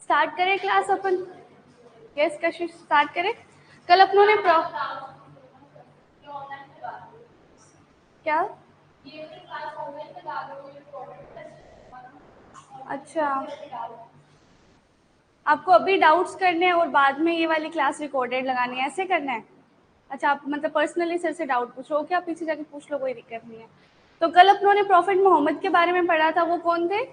Start करें class अपन? Yes कशिश, start करें। कल अपनों ने क्या? अच्छा, आपको अभी डाउट्स करने हैं और बाद में ये वाली क्लास रिकॉर्डेड लगानी है, ऐसे करना है? अच्छा, आप मतलब पर्सनली सर से डाउट पूछो, क्या पीछे जाके पूछ लो, कोई दिक्कत नहीं है। तो कल अपनों ने प्रॉफिट मोहम्मद के बारे में पढ़ा था, वो कौन थे?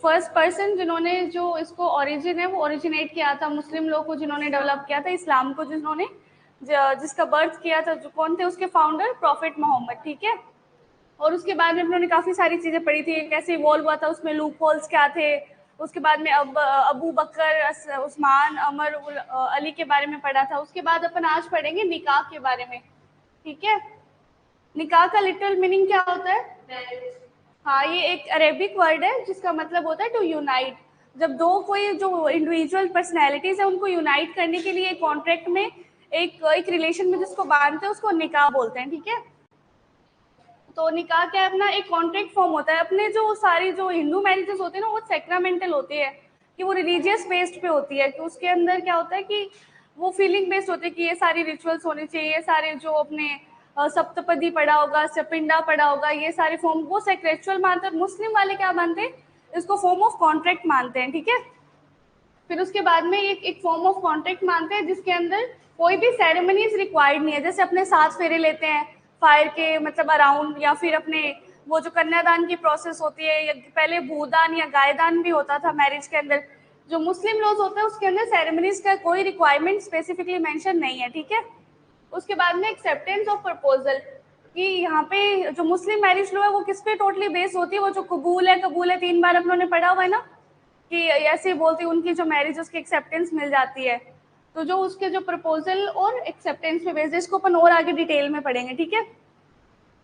फर्स्ट पर्सन जिन्होंने जो इसको ओरिजिन है वो ओरिजिनेट किया था, मुस्लिम लोग को जिन्होंने डेवलप किया था, इस्लाम को जिन्होंने जिसका बर्थ किया था, जो कौन थे उसके फाउंडर? प्रॉफिट मोहम्मद, ठीक है। और उसके बाद में उन्होंने काफ़ी सारी चीज़ें पढ़ी थी, कैसे इवॉल्व हुआ था, उसमें लूप होल्स क्या थे। उसके बाद में अबू बकर, उस्मान, अमर, अली के बारे में पढ़ा था। उसके बाद अपन आज पढ़ेंगे निकाह के बारे में, ठीक है। निकाह का लिटरल मीनिंग क्या होता है? हाँ, ये एक अरेबिक वर्ड है जिसका मतलब होता है टू यूनाइट। जब दो कोई जो इंडिविजुअल पर्सनैलिटीज है उनको यूनाइट करने के लिए एक कॉन्ट्रैक्ट में एक रिलेशन में जिसको बांधते हैं उसको निकाह बोलते हैं, ठीक है। तो निकाह क्या है? अपना एक कॉन्ट्रैक्ट फॉर्म होता है। अपने जो सारी जो हिंदू मैरिजेस होती है ना वो सेक्रामेंटल होती है, कि वो रिलीजियस बेस्ड पे होती है, कि उसके अंदर क्या होता है कि वो फीलिंग बेस्ड होती है कि ये सारी रिचुअल्स होने चाहिए, ये सारे जो अपने सप्तपदी पढ़ा होगा, सपिंडा पढ़ा होगा, ये सारे फॉर्म वो सेक्रेचुअल मानते हैं। मुस्लिम वाले क्या मानते हैं? इसको फॉर्म ऑफ कॉन्ट्रैक्ट मानते हैं, ठीक है। फिर उसके बाद में एक फॉर्म ऑफ कॉन्ट्रैक्ट मानते हैं जिसके अंदर कोई भी सेरेमनीज रिक्वायर्ड नहीं है। जैसे अपने 7 फेरे लेते हैं फायर के मतलब अराउंड, या फिर अपने वो जो कन्यादान की प्रोसेस होती है, या पहले भूदान या गायदान भी होता था मैरिज के अंदर। जो मुस्लिम लॉज होते हैं उसके अंदर सेरेमनीज का कोई रिक्वायरमेंट स्पेसिफिकली मेंशन नहीं है, ठीक है। उसके बाद में एक्सेप्टेंस ऑफ प्रपोजल, कि यहाँ पे जो मुस्लिम मैरिज लॉ है वो किस पे टोटली बेस होती है? वो जो कबूल है, कबूल है 3 बार अपनों ने पढ़ा हुआ है ना, कि ऐसे बोलती उनकी जो मैरिज उसकी एक्सेप्टेंस मिल जाती है। तो जो उसके जो प्रपोजल और एक्सेप्टेंस पे बेस्ड, इसको अपन और आगे डिटेल में पढ़ेंगे, ठीक है।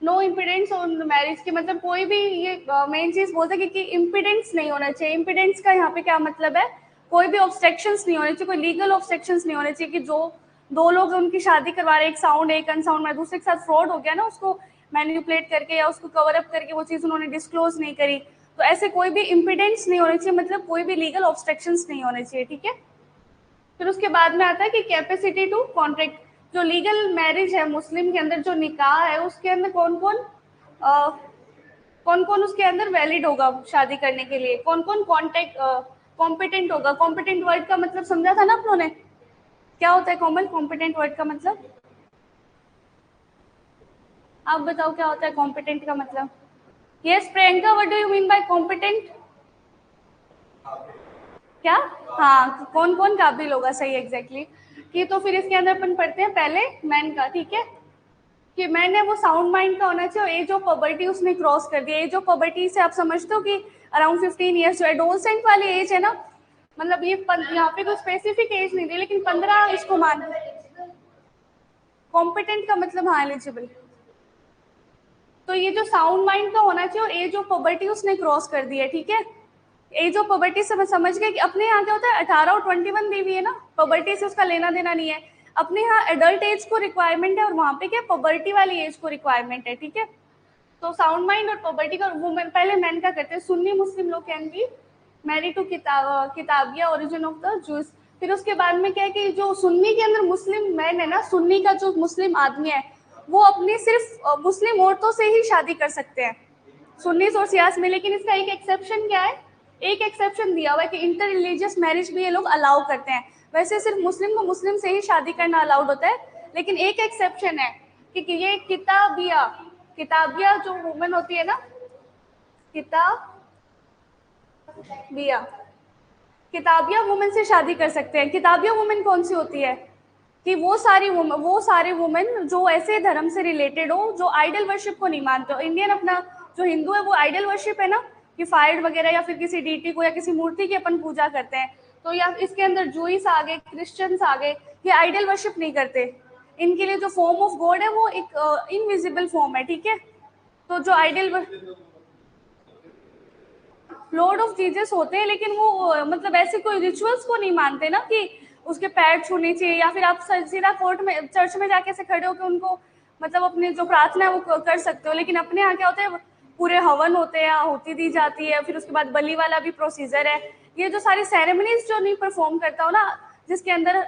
नो इम्पिडेंस ऑन मैरिज की मतलब कोई भी ये मेन चीज बोलते हैं कि इम्पिडेंस नहीं होना चाहिए। इम्पिडेंस का यहाँ पे क्या मतलब है? कोई भी ऑब्स्ट्रक्शंस नहीं होने चाहिए, कोई लीगल ऑब्स्ट्रक्शंस नहीं होने चाहिए, कि जो दो लोग उनकी शादी करवा रहे, एक साउंड एक अनसाउंड में, दूसरे के साथ फ्रॉड हो गया ना, उसको मैनिपुलेट करके या उसको कवर अप करके वो चीज़ उन्होंने डिस्क्लोज नहीं करी, तो ऐसे कोई भी इम्पिडेंस नहीं होने चाहिए, मतलब कोई भी लीगल ऑब्स्ट्रक्शंस नहीं होने चाहिए, ठीक है। फिर उसके बाद में आता है कि कैपेसिटी टू कॉन्ट्रैक्ट। जो लीगल मैरिज है मुस्लिम के अंदर, जो निकाह है उसके अंदर कौन कौन उसके अंदर वैलिड होगा शादी करने के लिए, कौन कौन कॉन्टेक्ट कॉम्पिटेंट होगा। कॉम्पिटेंट वर्ड का मतलब समझा था ना अपनों ने? क्या होता है कॉमन कॉम्पिटेंट वर्ड का मतलब? आप बताओ क्या होता है कॉम्पिटेंट का मतलब? Yes Priyanka, what do you mean by competent? क्या? हाँ, कौन कौन काबिल होगा, सही एग्जैक्टली। कि तो फिर इसके अंदर अपन पढ़ते हैं पहले मैन का, ठीक है। कि मैन है वो साउंड माइंड का होना चाहिए, एज ऑफ पबर्टी उसने क्रॉस कर दिया। एज ऑफ पबर्टी से आप समझते हो कि अराउंड 15 ईयर्स जो एडोलसेंट वाली एज है ना, मतलब ये यहाँ पे कोई स्पेसिफिक एज नहीं दी, लेकिन 15 इसको मान। कॉम्पिटेंट का मतलब हाँ एलिजिबल। तो ये जो साउंड माइंड का होना चाहिए और एज ऑफ पबर्टी उसने क्रॉस कर दी है, ठीक है। एज ऑफ पबर्टी से मैं समझ गए कि अपने यहाँ क्या होता है 18 और 21 दी हुई है ना, पबर्टी से उसका लेना देना नहीं है। अपने यहाँ एडल्ट एज को रिक्वायरमेंट है और वहाँ पे क्या पबर्टी वाली एज को रिक्वायरमेंट है, ठीक है। तो साउंड माइंड और पॉवर्टी का वो पहले मैन का करते हैं। सुन्नी मुस्लिम लोग कैन बी मैरी टू किताबिया ओरिजिन ऑफ द जूस। फिर उसके बाद में क्या है कि जो सुन्नी के अंदर मुस्लिम मैन है ना, सुन्नी का जो मुस्लिम आदमी है वो अपनी सिर्फ मुस्लिम औरतों से ही शादी कर सकते हैं, सुन्नी और सियास में। लेकिन इसका एक एक्सेप्शन क्या है? एक एक्सेप्शन दिया हुआ है कि इंटर रिलीजियस मैरिज भी ये लोग अलाउ करते हैं। वैसे सिर्फ मुस्लिम को मुस्लिम से ही शादी करना अलाउड होता है, लेकिन एक एक्सेप्शन है कि ये किताबिया, किताबिया जो वुमेन होती है ना, किताबिया, किताबिया वुमेन से शादी कर सकते हैं। किताबिया वुमेन कौन सी होती है कि वो सारे वुमेन जो ऐसे धर्म से रिलेटेड हो जो आइडल वर्शिप को नहीं मानते हो। इंडियन अपना जो हिंदू है वो आइडल वर्शिप है ना, कि फायर वगैरह या फिर किसी डीटी को या किसी मूर्ति की अपन पूजा करते हैं। तो या इसके अंदर जूइस आ गए, क्रिश्चियंस आ गए, ये आइडल वर्शिप नहीं करते। इनके लिए जो फॉर्म ऑफ गॉड है वो एक इनविजिबल फॉर्म है, ठीक है। तो जो आइडल लॉर्ड ऑफ जीसस होते हैं, लेकिन वो मतलब ऐसे कोई रिचुअल्स को नहीं मानते ना कि उसके पैर छूने चाहिए, या फिर आप सीधा कोर्ट में चर्च में जाके से खड़े होकर उनको मतलब अपनी जो प्रार्थना है वो कर सकते हो। लेकिन अपने यहाँ क्या होता है, पूरे हवन होते हैं, आहुति दी जाती है, फिर उसके बाद बलि वाला भी प्रोसीजर है। ये जो सारी सेरेमनीज जो नहीं परफॉर्म करता हो ना, जिसके अंदर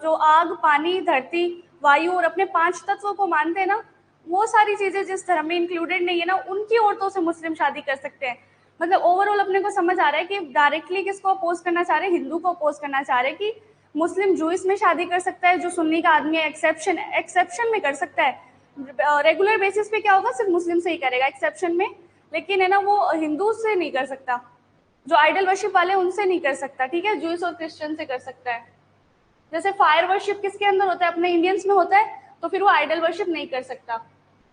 जो आग, पानी, धरती, वायु और अपने 5 तत्वों को मानते हैं ना, वो सारी चीजें जिस धर्म में इंक्लूडेड नहीं है ना, उनकी औरतों से मुस्लिम शादी कर सकते हैं। मतलब ओवरऑल अपने को समझ आ रहा है कि डायरेक्टली किसको अपोज करना चाह रहे हैं, हिंदू को अपोज करना चाह रहे हैं कि मुस्लिम जूइस में शादी कर सकता है, जो सुन्नी का आदमी है एक्सेप्शन में कर सकता है। रेगुलर बेसिस पे क्या होगा, सिर्फ मुस्लिम से ही करेगा एक्सेप्शन में, लेकिन है ना वो हिंदू से नहीं कर सकता, जो आइडल वर्शिप वाले उनसे नहीं कर सकता, ठीक है। जूइस और क्रिश्चियन से कर सकता है। जैसे फायर वर्शिप किसके अंदर होता है, अपने इंडियंस में होता है, तो फिर वो आइडल वर्शिप नहीं कर सकता।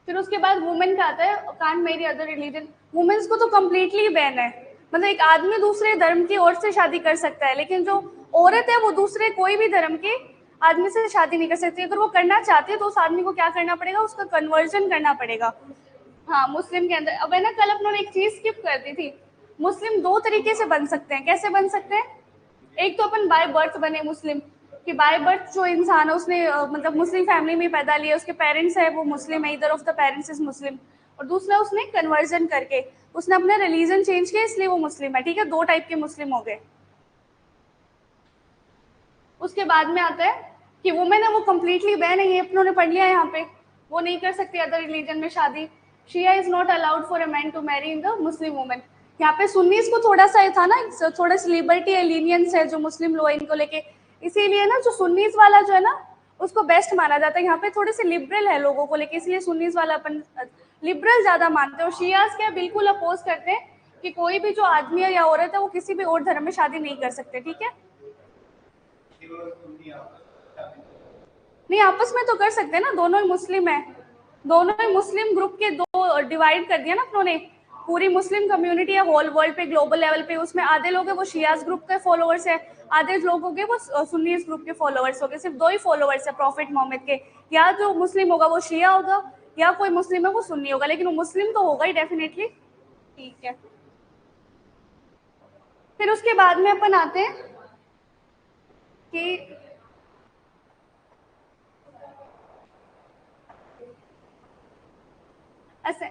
फिर उसके बाद वुमेन का आता है, can't marry other religion. Womens को तो कम्प्लीटली बैन है, मतलब एक आदमी दूसरे धर्म की औरत से शादी कर सकता है, लेकिन जो औरत है वो दूसरे कोई भी धर्म के आदमी से शादी नहीं कर सकती। अगर वो करना चाहती है तो उस आदमी को क्या करना पड़ेगा, उसका कन्वर्जन करना पड़ेगा। हाँ, मुस्लिम के अंदर। अब है ना, कल अपनों ने एक चीज स्किप कर दी थी। मुस्लिम 2 तरीके से बन सकते हैं। कैसे बन सकते हैं? एक तो अपन बाय बर्थ बने मुस्लिम, कि बाय बर्थ जो इंसान है उसने मतलब मुस्लिम फैमिली में पैदा लिया, उसके पेरेंट्स है वो मुस्लिम है, इधर ऑफ द पेरेंट्स इज मुस्लिम। और दूसरा उसने कन्वर्जन करके उसने अपना रिलीजन चेंज किया, इसलिए वो मुस्लिम है, ठीक है। 2 टाइप के मुस्लिम हो गए। उसके बाद में आता है कि वुमेन है वो कम्प्लीटली बैन है, ये अपनों ने पढ़ लिया है यहाँ पे, वो नहीं कर सकती अदर रिलीजन में शादी। Shia is not allowed for a man to marry in the Muslim women. यहाँ पे सुन्नीस को थोड़ा सा था ना, थोड़ा सा लिबर्टी है, लीनियंस है जो मुस्लिम लोग इनको लेके, इसीलिए ना जो सुन्नीस वाला जो है ना उसको बेस्ट माना जाता है। यहाँ पे थोड़े से लिबरल है लोगों को लेके, इसलिए सुन्नीस वाला अपन लिबरल ज्यादा मानते हैं। और शियाज क्या बिल्कुल अपोज करते हैं कि कोई भी जो आदमी है या औरत है वो किसी भी और धर्म में शादी नहीं कर सकते, ठीक है। नहीं, आपस में तो कर सकते हैं ना, दोनों ही मुस्लिम है। दोनों ही मुस्लिम ग्रुप के 2 डिवाइड कर दिया ना अपनों ने। पूरी मुस्लिम कम्युनिटी है होल वर्ल्ड पे, ग्लोबल लेवल पे, उसमें आधे लोग हैं वो शियाज ग्रुप के फॉलोअर्स है, आधे लोग हो गए वो सुन्नीस ग्रुप के फॉलोअर्स हो गए। सिर्फ 2 ही फॉलोअर्स है प्रॉफिट मोहम्मद के, या जो मुस्लिम होगा वो शिया होगा, या कोई मुस्लिम है वो सुन्नी होगा, लेकिन वो मुस्लिम तो होगा ही डेफिनेटली, ठीक है। फिर उसके बाद में अपन आते हैं कि ऐसे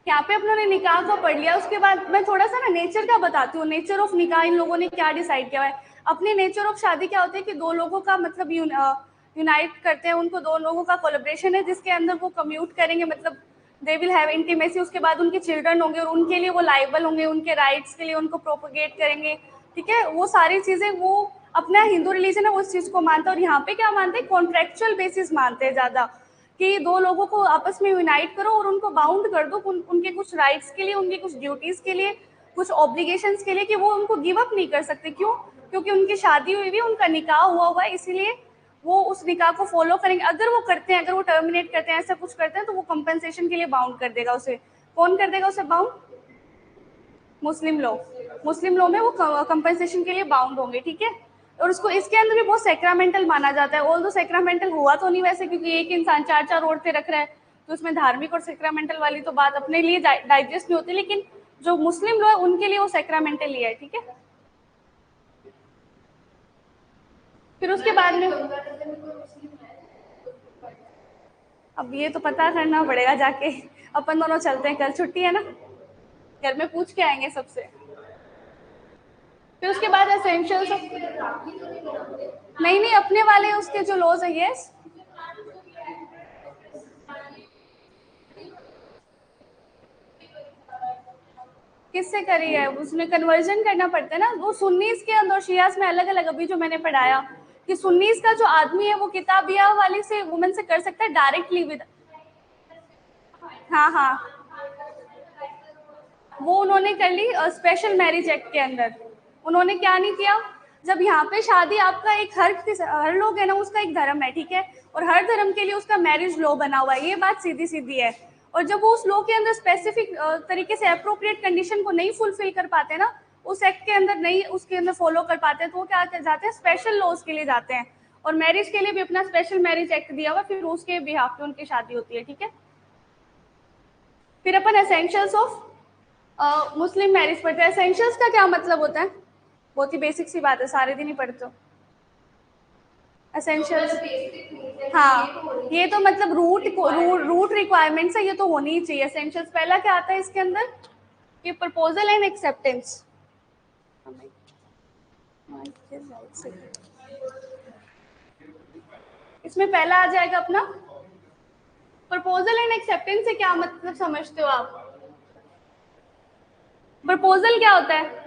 यहाँ पे अपनों ने निकाह को पढ़ लिया। उसके बाद मैं थोड़ा सा ना नेचर का बताती हूँ, नेचर ऑफ निकाह इन लोगों ने क्या डिसाइड किया है। अपने नेचर ऑफ शादी क्या होती है कि 2 लोगों का मतलब यूनाइट करते हैं, उनको 2 लोगों का कोलेब्रेशन है जिसके अंदर वो कम्यूट करेंगे, मतलब दे विल हैव इंटीमेसी। उसके बाद उनके चिल्ड्रन होंगे और उनके लिए वो लाइबल होंगे, उनके राइट्स के लिए उनको प्रोपोगेट करेंगे, ठीक है। वो सारी चीज़ें वो अपना हिंदू रिलीजन है वो उस चीज़ को मानता है। और यहाँ पे क्या मानते हैं, कॉन्ट्रेक्चुअल बेसिस मानते हैं ज़्यादा, कि 2 लोगों को आपस में यूनाइट करो और उनको बाउंड कर दो उनके कुछ राइट्स के लिए, उनकी कुछ ड्यूटीज के लिए, कुछ ऑब्लिगेशंस के लिए, कि वो उनको गिव अप नहीं कर सकते। क्यों? क्योंकि उनकी शादी हुई हुई, उनका निकाह हुआ हुआ है, इसीलिए वो उस निकाह को फॉलो करेंगे। अगर वो करते हैं, अगर वो टर्मिनेट करते हैं, ऐसा कुछ करते हैं, तो वो कंपनसेशन के लिए बाउंड कर देगा उसे। कौन कर देगा उसे बाउंड? मुस्लिम लॉ में वो कंपनसेशन के लिए बाउंड होंगे, ठीक है। और उसको इसके अंदर भी बहुत सेक्रामेंटल माना जाता है। ऑल दो सेक्रामेंटल हुआ तो नहीं वैसे, क्योंकि एक इंसान 4 औरतें रख रहा है, तो उसमें धार्मिक और सेक्रामेंटल वाली तो बात अपने लिए डाइजेस्ट नहीं होती, लेकिन जो मुस्लिम लोग है उनके लिए वो सेक्रामेंटल ही है, ठीक है। फिर उसके बाद में अब ये तो पता करना पड़ेगा जाके, अपन दोनों चलते हैं, कल छुट्टी है ना, घर में पूछ के आएंगे सबसे। फिर उसके बाद एसेंशियल्स नहीं नहीं, अपने वाले उसके जो लॉज है, यस। किससे करी है, उसमें कन्वर्जन करना पड़ता है ना। वो सुन्नीस के अंदर शियास में अलग अलग, अभी जो मैंने पढ़ाया कि सुन्नीस का जो आदमी है वो किताबिया वाली से वुमेन से कर सकता है डायरेक्टली विद। हाँ हाँ, वो उन्होंने कर ली स्पेशल मैरिज एक्ट के अंदर। उन्होंने क्या नहीं किया, जब यहाँ पे शादी आपका एक हर लोग है ना उसका एक धर्म है, ठीक है, और हर धर्म के लिए उसका मैरिज लॉ बना हुआ है, ये बात सीधी सीधी है। और जब वो उस लॉ के अंदर स्पेसिफिक तरीके से अप्रोप्रिएट कंडीशन को नहीं फुलफिल कर पाते ना, उस एक्ट के अंदर नहीं उसके अंदर फॉलो कर पाते, तो वो क्या जाते हैं, स्पेशल लॉज के लिए जाते हैं। और मैरिज के लिए भी अपना स्पेशल मैरिज एक्ट दिया हुआ, फिर उसके बिहाफ पे उनकी शादी होती है, ठीक है। फिर अपन एसेंशियल्स ऑफ मुस्लिम मैरिज पढ़ते हैं। एसेंशियल्स का क्या मतलब होता है, बहुत ही बेसिक सी बात है, सारे दिन ही पढ़ते हो एसेंशियल्स। हाँ, ये तो मतलब रूट रिक्वायरमेंट्स है, ये तो होनी ही चाहिए। एसेंशियल्स पहला क्या आता है इसके अंदर, ये प्रपोजल एंड एक्सेप्टेंस। इसमें पहला आ जाएगा अपना प्रपोजल एंड एक्सेप्टेंस। से क्या मतलब समझते हो आप? प्रपोजल क्या होता है?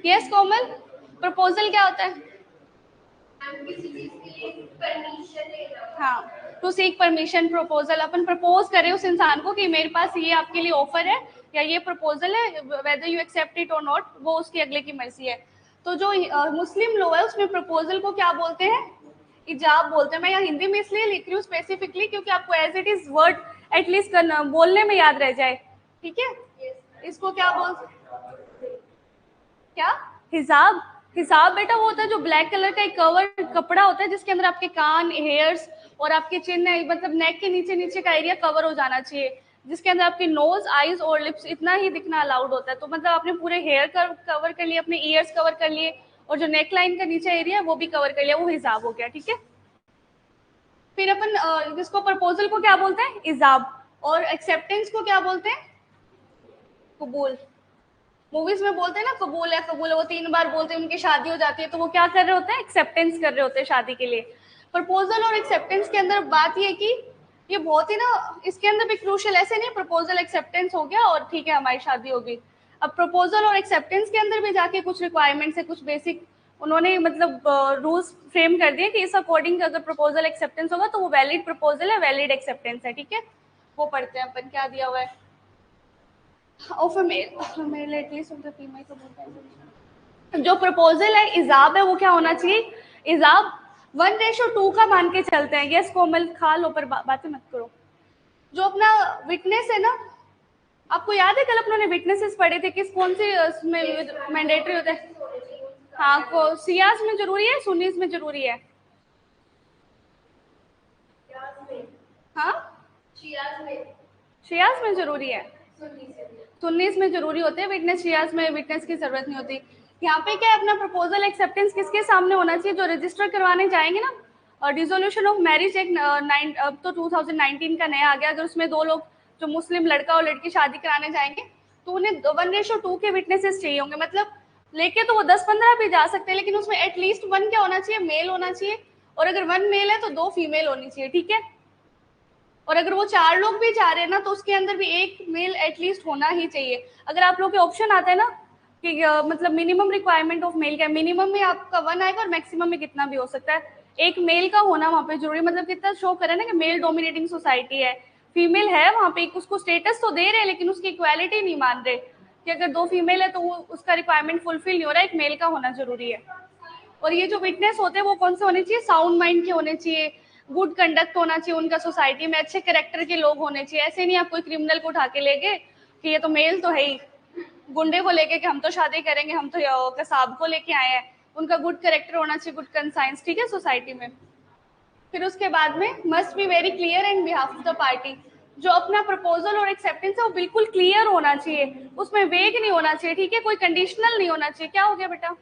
यस कोमल, प्रपोजल क्या होता है? हाँ, टू सीक परमिशन। प्रपोजल अपन प्रपोज करें उस इंसान को कि मेरे पास ये आपके लिए ऑफर है या ये प्रपोजल है, वेदर यू एक्सेप्ट इट और नॉट, वो उसकी अगले की मर्जी है। तो जो मुस्लिम लॉ है उसमें प्रपोजल को क्या बोलते हैं, इजाब बोलते हैं। मैं यहाँ हिंदी में इसलिए लिख रही हूँ स्पेसिफिकली क्योंकि आपको as it is word at least करना बोलने में याद रह जाए, ठीक है। इसको क्या बोल, क्या हिजाब? हिजाब बेटा वो होता है जो ब्लैक कलर का एक कवर कपड़ा होता है जिसके अंदर आपके कान, हेयर्स और आपके चिन्ह मतलब नेक के नीचे नीचे का एरिया कवर हो जाना चाहिए, जिसके अंदर आपके नोज, आईज और लिप्स इतना ही दिखना अलाउड होता है। तो मतलब आपने पूरे हेयर कवर कर लिए, अपने ईयर्स कवर कर लिए और जो नेक लाइन का नीचे एरिया है वो भी कवर कर लिया, वो हिजाब हो गया, ठीक है। फिर अपन जिसको प्रपोजल को क्या बोलते हैं, इजाब, और एक्सेप्टेंस को क्या बोलते हैं, कबूल। मूवीज में बोलते हैं ना कबूल है, वो 3 बार बोलते हैं, उनकी शादी हो जाती है, तो वो क्या कर रहे होते हैं, एक्सेप्टेंस कर रहे होते हैं शादी के लिए। प्रपोजल और एक्सेप्टेंस के अंदर बात ये कि ये बहुत ही ना, इसके अंदर भी क्रूशियल, ऐसे नहीं प्रपोजल एक्सेप्टेंस हो गया और ठीक है हमारी शादी होगी। अब प्रपोजल और एक्सेप्टेंस के अंदर भी जाके कुछ रिक्वायरमेंट्स है, कुछ बेसिक उन्होंने मतलब रूल्स फ्रेम कर दिए कि इस अकॉर्डिंग अगर प्रपोजल एक्सेप्टेंस होगा तो वो वैलिड प्रपोजल है, वैलिड एक्सेप्टेंस है, ठीक है। वो पढ़ते हैं अपन, क्या दिया हुआ है, और male at least of the female को बोलते हैं। जो प्रपोजल है इजाब है वो क्या होना चाहिए, इजाब 1:2 का मान के चलते हैं। यस कोमल, खा लो पर बातें मत करो। जो अपना विटनेस है ना, आपको याद है कल अपनों ने विटनेसेस पढ़े थे, किस कौन से मैंडेटरी होते हैं? हाँ, को सियास में जरूरी है, सुन्नीस में जरूरी है? हाँ, शियास में जरूरी है, सुन्नीस में जरूरी होते हैं विटनेस, शियास में विटनेस की जरूरत नहीं होती। यहाँ पे क्या है, अपना प्रपोजल एक्सेप्टेंस किसके सामने होना चाहिए, जो रजिस्टर करवाने जाएंगे ना, और डिसोल्यूशन ऑफ मैरिज एक अब तो 2019 का नया आ गया, अगर उसमें 2 लोग जो मुस्लिम लड़का और लड़की शादी कराने जाएंगे तो उन्हें 1:2 के विटनेसेस चाहिए होंगे। मतलब लेके तो वो 10-15 भी जा सकते हैं, लेकिन उसमें एटलीस्ट 1 क्या होना चाहिए, मेल होना चाहिए, और अगर 1 मेल है तो 2 फीमेल होनी चाहिए, ठीक है। और अगर वो 4 लोग भी जा रहे हैं ना तो उसके अंदर भी 1 मेल एटलीस्ट होना ही चाहिए। अगर आप लोग के ऑप्शन आता है ना कि मतलब मिनिमम रिक्वायरमेंट ऑफ मेल क्या है, मिनिमम में आपका 1 आएगा और मैक्सिमम में कितना भी हो सकता है, 1 मेल का होना वहाँ पे जरूरी। मतलब कितना शो करे ना कि मेल डोमिनेटिंग सोसाइटी है, फीमेल है वहाँ पे, उसको स्टेटस तो दे रहे हैं लेकिन उसकी इक्वालिटी नहीं मान रहे कि अगर 2 फीमेल है तो वो उसका रिक्वायरमेंट फुलफिल नहीं हो रहा है, 1 मेल का होना जरूरी है। और ये जो विटनेस होते हैं वो कौन से होने चाहिए, साउंड माइंड के होने चाहिए, गुड कंडक्ट होना चाहिए उनका, सोसाइटी में अच्छे कैरेक्टर के लोग होने चाहिए। ऐसे नहीं आप कोई क्रिमिनल को उठा के ले गए कि ये तो मेल तो है ही, गुंडे को लेके कि हम तो शादी करेंगे, हम तो कसाब को लेके आए हैं, उनका गुड कैरेक्टर होना चाहिए, गुड कंसाइंस, ठीक है, सोसाइटी में। फिर उसके बाद में must be very clear and behalf of the party. जो अपना प्रपोजल और एक्सेप्टेंस है वो बिल्कुल क्लियर होना चाहिए, उसमें वेग नहीं होना चाहिए, ठीक है, कोई कंडीशनल नहीं होना चाहिए। क्या हो गया बेटा?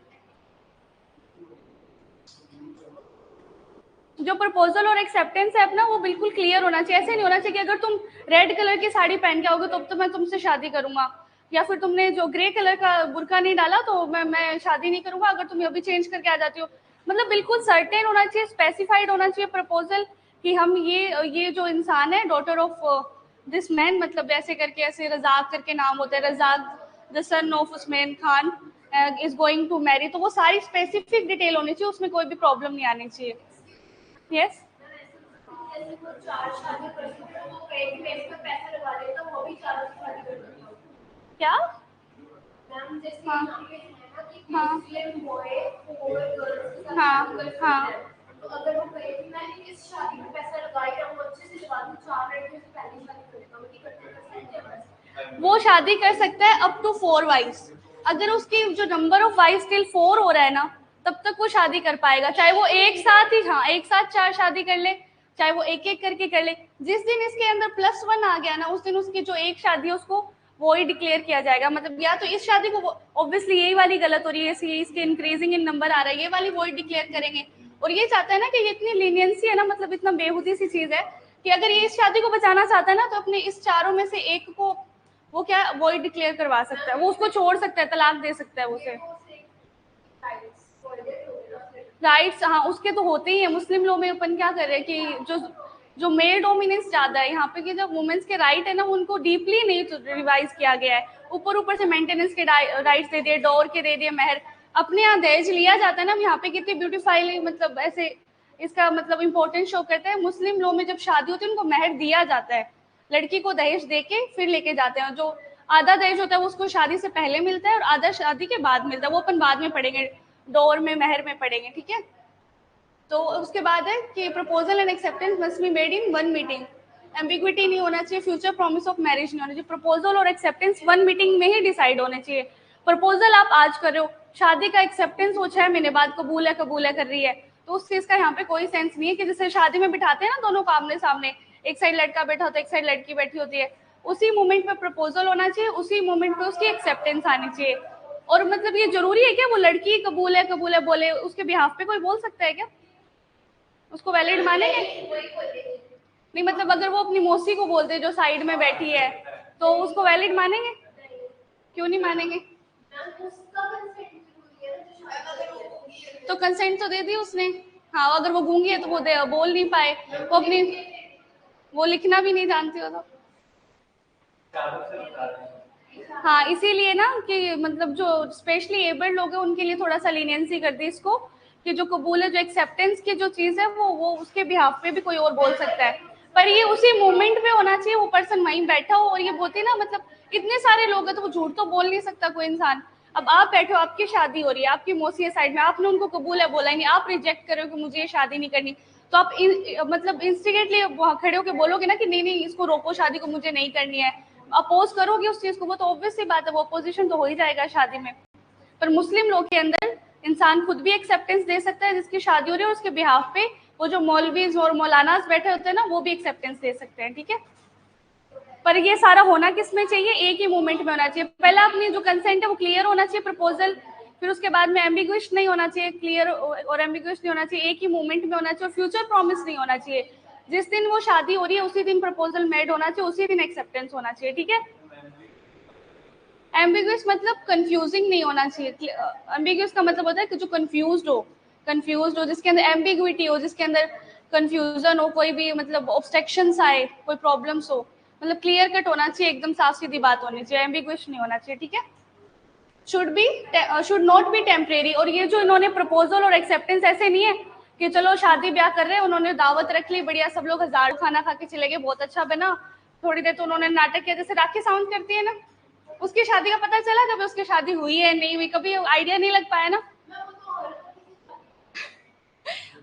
जो प्रपोजल और एक्सेप्टेंस है अपना वो बिल्कुल क्लियर होना चाहिए। ऐसे नहीं होना चाहिए कि अगर तुम रेड कलर की साड़ी पहन के आओगे तो मैं तुमसे शादी करूंगा, या फिर तुमने जो ग्रे कलर का बुरका नहीं डाला तो मैं शादी नहीं करूंगा अगर तुम अभी चेंज करके आ जाती हो। मतलब बिल्कुल सर्टेन होना चाहिए, स्पेसिफाइड होना चाहिए प्रपोजल कि हम ये जो इंसान है डॉटर ऑफ दिस मैन, मतलब ऐसे करके, ऐसे रजाक करके नाम होता है, Razak the son of Usman Khan is going to marry, तो वो सारी स्पेसिफिक डिटेल होनी चाहिए, उसमें कोई भी प्रॉब्लम नहीं आनी चाहिए। यस, क्या? हाँ हाँ हाँ हाँ तो अगर वो कहे कि मैं इस शादी में पैसा लगाई रहा हूँ, अच्छे से लगा दूँ, 4 लड़कियों से पहली शादी करेगा, वो नहीं करते, वो शादी कर सकता है अप टू 4 वाइफ्स। अगर उसकी जो नंबर ऑफ वाइफ्स स्टिल 4 हो रहा है ना, तब तक वो शादी कर पाएगा, चाहे वो एक साथ ही, हाँ एक साथ 4 शादी कर ले, चाहे वो एक एक करके कर ले। जिस दिन इसके अंदर +1 आ गया ना, उस दिन उसकी जो एक शादी है उसको वो ही डिक्लेयर किया जाएगा। मतलब या तो इस शादी को, ऑब्वियसली यही वाली गलत हो रही है, इसके इंक्रीजिंग इन नंबर आ रहा है, ये वाली वो ही डिक्लेयर करेंगे। और ये चाहता है ना कि ये इतनी लीनियंसी है ना, मतलब इतना बेहूदी सी चीज है कि अगर ये इस शादी को बचाना चाहता है ना, तो अपने इस चारों में से एक को वो क्या वॉइड डिक्लेयर करवा सकता है, वो उसको छोड़ सकता है, तलाक दे सकता है उसे। राइट्स, हाँ उसके तो होते ही है। मुस्लिम लॉ में अपन क्या कर रहे हैं कि जो मेल डोमिनेंस ज्यादा है यहाँ पे, कि जो वुमेन्स के राइट है ना, उनको डीपली नहीं रिवाइज किया गया है। ऊपर ऊपर से मेंटेनेंस के राइट्स दे दिए, डोर के दे दिए, मेहर। अपने यहाँ दहेज लिया जाता है ना, यहाँ पे कितनी ब्यूटीफाइली, मतलब ऐसे इसका मतलब इम्पोर्टेंस शो करता है। मुस्लिम लॉ में जब शादी होती है उनको मेहर दिया जाता है, लड़की को दहेज दे के फिर लेके जाते हैं। जो आधा दहेज होता है वो उसको शादी से पहले मिलता है और आधा शादी के बाद मिलता है, वो अपन बाद में पढ़ेंगे, डोर में मेहर में पढ़ेंगे, ठीक है। तो उसके बाद है कि proposal and acceptance must be made in 1 meeting. Ambiguity नहीं होना चाहिए, फ्यूचर प्रॉमिस ऑफ मैरिज नहीं होना चाहिए। प्रपोजल और एक्सेप्टेंस 1 मीटिंग में ही डिसाइड होने चाहिए। प्रपोजल आप आज कर रहे हो, शादी का एक्सेप्टेंस वो 6 महीने बाद कबूल है कर रही है, तो उस चीज का यहाँ पे कोई सेंस नहीं है कि जैसे शादी में बिठाते हैं ना दोनों को आमने सामने, एक साइड लड़का बैठा होता है, एक साइड लड़की बैठी होती है, उसी मोमेंट पे प्रपोजल होना चाहिए, उसी मोमेंट पे उसकी एक्सेप्टेंस आनी चाहिए। और मतलब ये जरूरी है क्या वो लड़की कबूल है बोले, उसके बिहाफ पे कोई बोल सकता है क्या? उसको वैलिड मानेंगे? नहीं, मतलब अगर वो अपनी मौसी को बोलते जो साइड में बैठी है, तो उसको वैलिड मानेंगे? क्यों नहीं मानेंगे? तो कंसेंट तो दे दी उसने। हाँ, अगर वो गूंगी है तो वो बोल नहीं पाए, वो अपनी, वो लिखना भी नहीं जानती हो तो। हाँ, इसीलिए ना कि मतलब जो स्पेशली एबल्ड लोग हैं उनके लिए थोड़ा सा लीनियंसी कर दी इसको, कि जो कबूल है, जो एक्सेप्टेंस की जो चीज है वो उसके बिहाफ पे भी कोई और बोल सकता है, पर ये उसी मोमेंट में होना चाहिए, वो पर्सन वहीं बैठा हो। और ये बोलते ना, मतलब इतने सारे लोग हैं तो वो झूठ तो बोल नहीं सकता कोई इंसान। अब आप बैठे हो, आपकी शादी हो रही है, आपकी मौसी है साइड में, आपने उनको कबूल है बोला ही नहीं, आप रिजेक्ट कर रहे हो कि मुझे ये शादी नहीं करनी, तो आप मतलब इंस्टिगेटली खड़े होकर बोलोगे ना कि नहीं नहीं इसको रोको, शादी को मुझे नहीं करनी है, अपोज करोगे उस चीज को, वो तो ऑब्वियस सी बात है, वो अपोजिशन तो हो ही जाएगा शादी में। पर मुस्लिम लोग के अंदर इंसान खुद भी एक्सेप्टेंस दे सकता है, जिसकी शादी हो रही है उसके बिहाफ पे वो जो मौलवीज और मौलानाज बैठे होते हैं ना, वो भी एक्सेप्टेंस दे सकते हैं, ठीक है। पर ये सारा होना किस में चाहिए? एक ही मोमेंट में होना चाहिए। पहला अपनी जो कंसेंट है वो क्लियर होना चाहिए, प्रपोजल, फिर उसके बाद में एम्बिग्विश नहीं होना चाहिए, क्लियर और एम्बिग्विश नहीं होना चाहिए, एक ही मोमेंट में होना चाहिए, और फ्यूचर प्रॉमिस नहीं होना चाहिए। जिस दिन वो शादी हो रही है उसी दिन प्रपोजल मेड होना चाहिए, उसी दिन एक्सेप्टेंस होना चाहिए, ठीक है। एम्बिग्यूस मतलब कंफ्यूजिंग नहीं होना चाहिए। एम्बिग्यूस का मतलब होता है कि जो कंफ्यूज्ड हो, जिसके अंदर एम्बिग्विटी हो, जिसके अंदर कंफ्यूजन हो, कोई भी मतलब ऑब्स्ट्रक्शंस आए, कोई प्रॉब्लम्स हो, मतलब क्लियर कट होना चाहिए, एकदम साफ सीधी बात होनी चाहिए, एम्बिग्यूस नहीं होना चाहिए, ठीक है। Should not be temporary. और ये जो इन्होंने प्रपोजल और एक्सेप्टेंस ऐसे नहीं है कि चलो शादी ब्याह कर रहे हैं, उन्होंने दावत रख ली, बढ़िया सब लोग 1000 खाना खा के चले गए, बहुत अच्छा बना, थोड़ी देर तो उन्होंने नाटक किया, जैसे राखी साउंड करती है ना, उसकी शादी का पता चला कभी उसकी शादी हुई है नहीं हुई, कभी आइडिया नहीं लग पाया ना।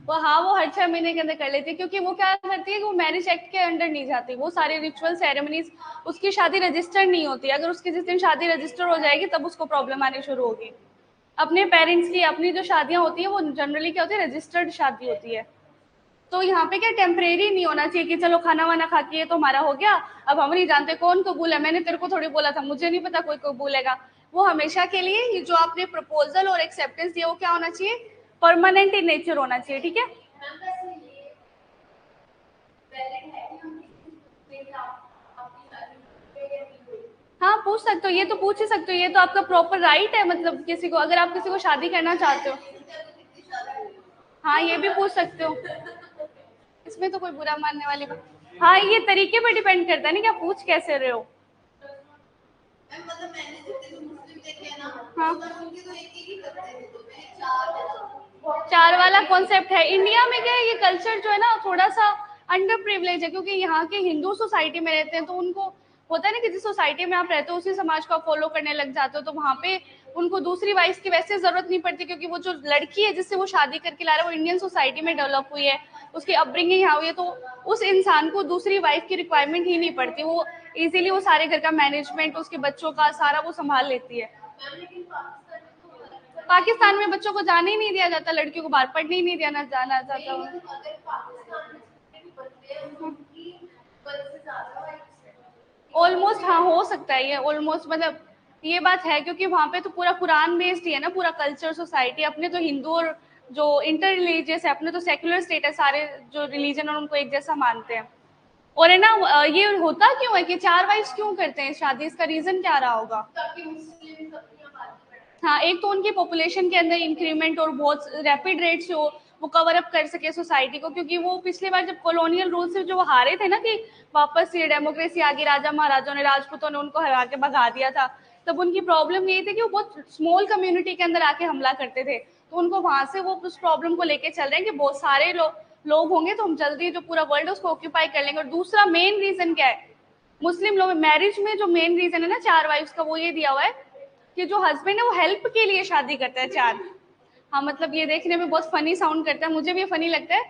वो हाँ, वो हर 6 महीने के अंदर कर लेती है, क्योंकि वो क्या करती है कि वो मैरिज एक्ट के अंडर नहीं जाती, वो सारे रिचुअल सेरेमनीज, उसकी शादी रजिस्टर्ड नहीं होती। अगर उसकी जिस दिन शादी रजिस्टर हो जाएगी तब उसको प्रॉब्लम आनी शुरू होगी। अपने पेरेंट्स की अपनी जो शादियां होती है वो जनरली क्या होती है, रजिस्टर्ड शादी होती है। तो यहाँ पे क्या टेम्परेरी नहीं होना चाहिए कि चलो खाना वाना खा के तो हमारा हो गया, अब हम नहीं जानते कौन कबूल है, मैंने तेरे को थोड़ी बोला था, मुझे नहीं पता कोई कबूलेगा। वो हमेशा के लिए ये जो आपने प्रपोजल और एक्सेप्टेंस दिया वो क्या होना चाहिए, परमानेंट इन नेचर होना चाहिए, ठीक है। हाँ, पूछ सकते हो, ये तो पूछ ही सकते हो, ये तो आपका प्रॉपर राइट है, मतलब किसी को, अगर आप किसी को शादी करना चाहते हो, हाँ ये भी पूछ सकते हो, इसमें तो कोई बुरा मानने वाली बात। हाँ, ये तरीके पे डिपेंड करता है ना कि आप पूछ कैसे रहे हो। हाँ, 4 वाला कॉन्सेप्ट है इंडिया में। क्या है, ये कल्चर जो है ना थोड़ा सा अंडर प्रिविलेज है, क्योंकि यहाँ के हिंदू सोसाइटी में रहते हैं, तो उनको होता है ना कि जिस सोसाइटी में आप रहते हो उसी समाज को आप फॉलो करने लग जाते हो, तो वहाँ पे उनको दूसरी वाइफ की वैसे जरूरत नहीं पड़ती, क्योंकि वो जो लड़की है जिससे वो शादी करके ला रहा है वो इंडियन सोसाइटी में डेवलप हुई है, उसकी अपब्रिंगिंग यहाँ हुई है, तो उस इंसान को दूसरी वाइफ की रिक्वायरमेंट ही नहीं पड़ती, वो इजीली वो सारे घर का मैनेजमेंट, उसके बच्चों का सारा वो संभाल लेती है। पाकिस्तान में बच्चों को जाने ही नहीं दिया जाता, लड़कियों को बाहर पढ़ने ही नहीं दिया जाना जाता। ऑलमोस्ट हाँ, हो सकता है ये ऑलमोस्ट, मतलब ये बात है, क्योंकि वहाँ पे तो पूरा कुरान बेस्ड ही है ना, पूरा कल्चर सोसाइटी। अपने तो हिंदू और जो इंटर रिलीजियस है, अपने तो सेक्युलर स्टेट है, सारे जो रिलीजन और उनको एक जैसा मानते हैं। और है ना, ये होता क्यों है कि 4 वाइफ्स क्यों करते हैं शादी, इसका रीजन क्या रहा होगा? हाँ, एक तो उनकी पॉपुलेशन के अंदर इंक्रीमेंट और बहुत रैपिड रेट से वो कवर अप कर सके सोसाइटी को, क्योंकि वो पिछली बार जब कॉलोनियल रूल से जो वो हारे थे ना, कि वापस ये डेमोक्रेसी आ गई, राजा महाराजाओं ने, राजपूतों ने उनको हरा के भगा दिया था, तब उनकी प्रॉब्लम यही थी कि वो बहुत स्मॉल कम्युनिटी के अंदर आके हमला करते थे, तो उनको वहां से वो उस प्रॉब्लम को लेके चल रहे हैं कि बहुत सारे लोग होंगे तो हम जल्दी जो पूरा वर्ल्ड उसको ऑक्यूपाई कर लेंगे। और दूसरा मेन रीजन क्या है, मुस्लिम लोग मैरिज में जो मेन रीजन है ना 4 वाइफ्स का, वो ये दिया हुआ है कि जो हस्बैंड है वो हेल्प के लिए शादी करता है 4। हाँ, मतलब ये देखने में बहुत फनी साउंड करता है, मुझे भी फनी लगता है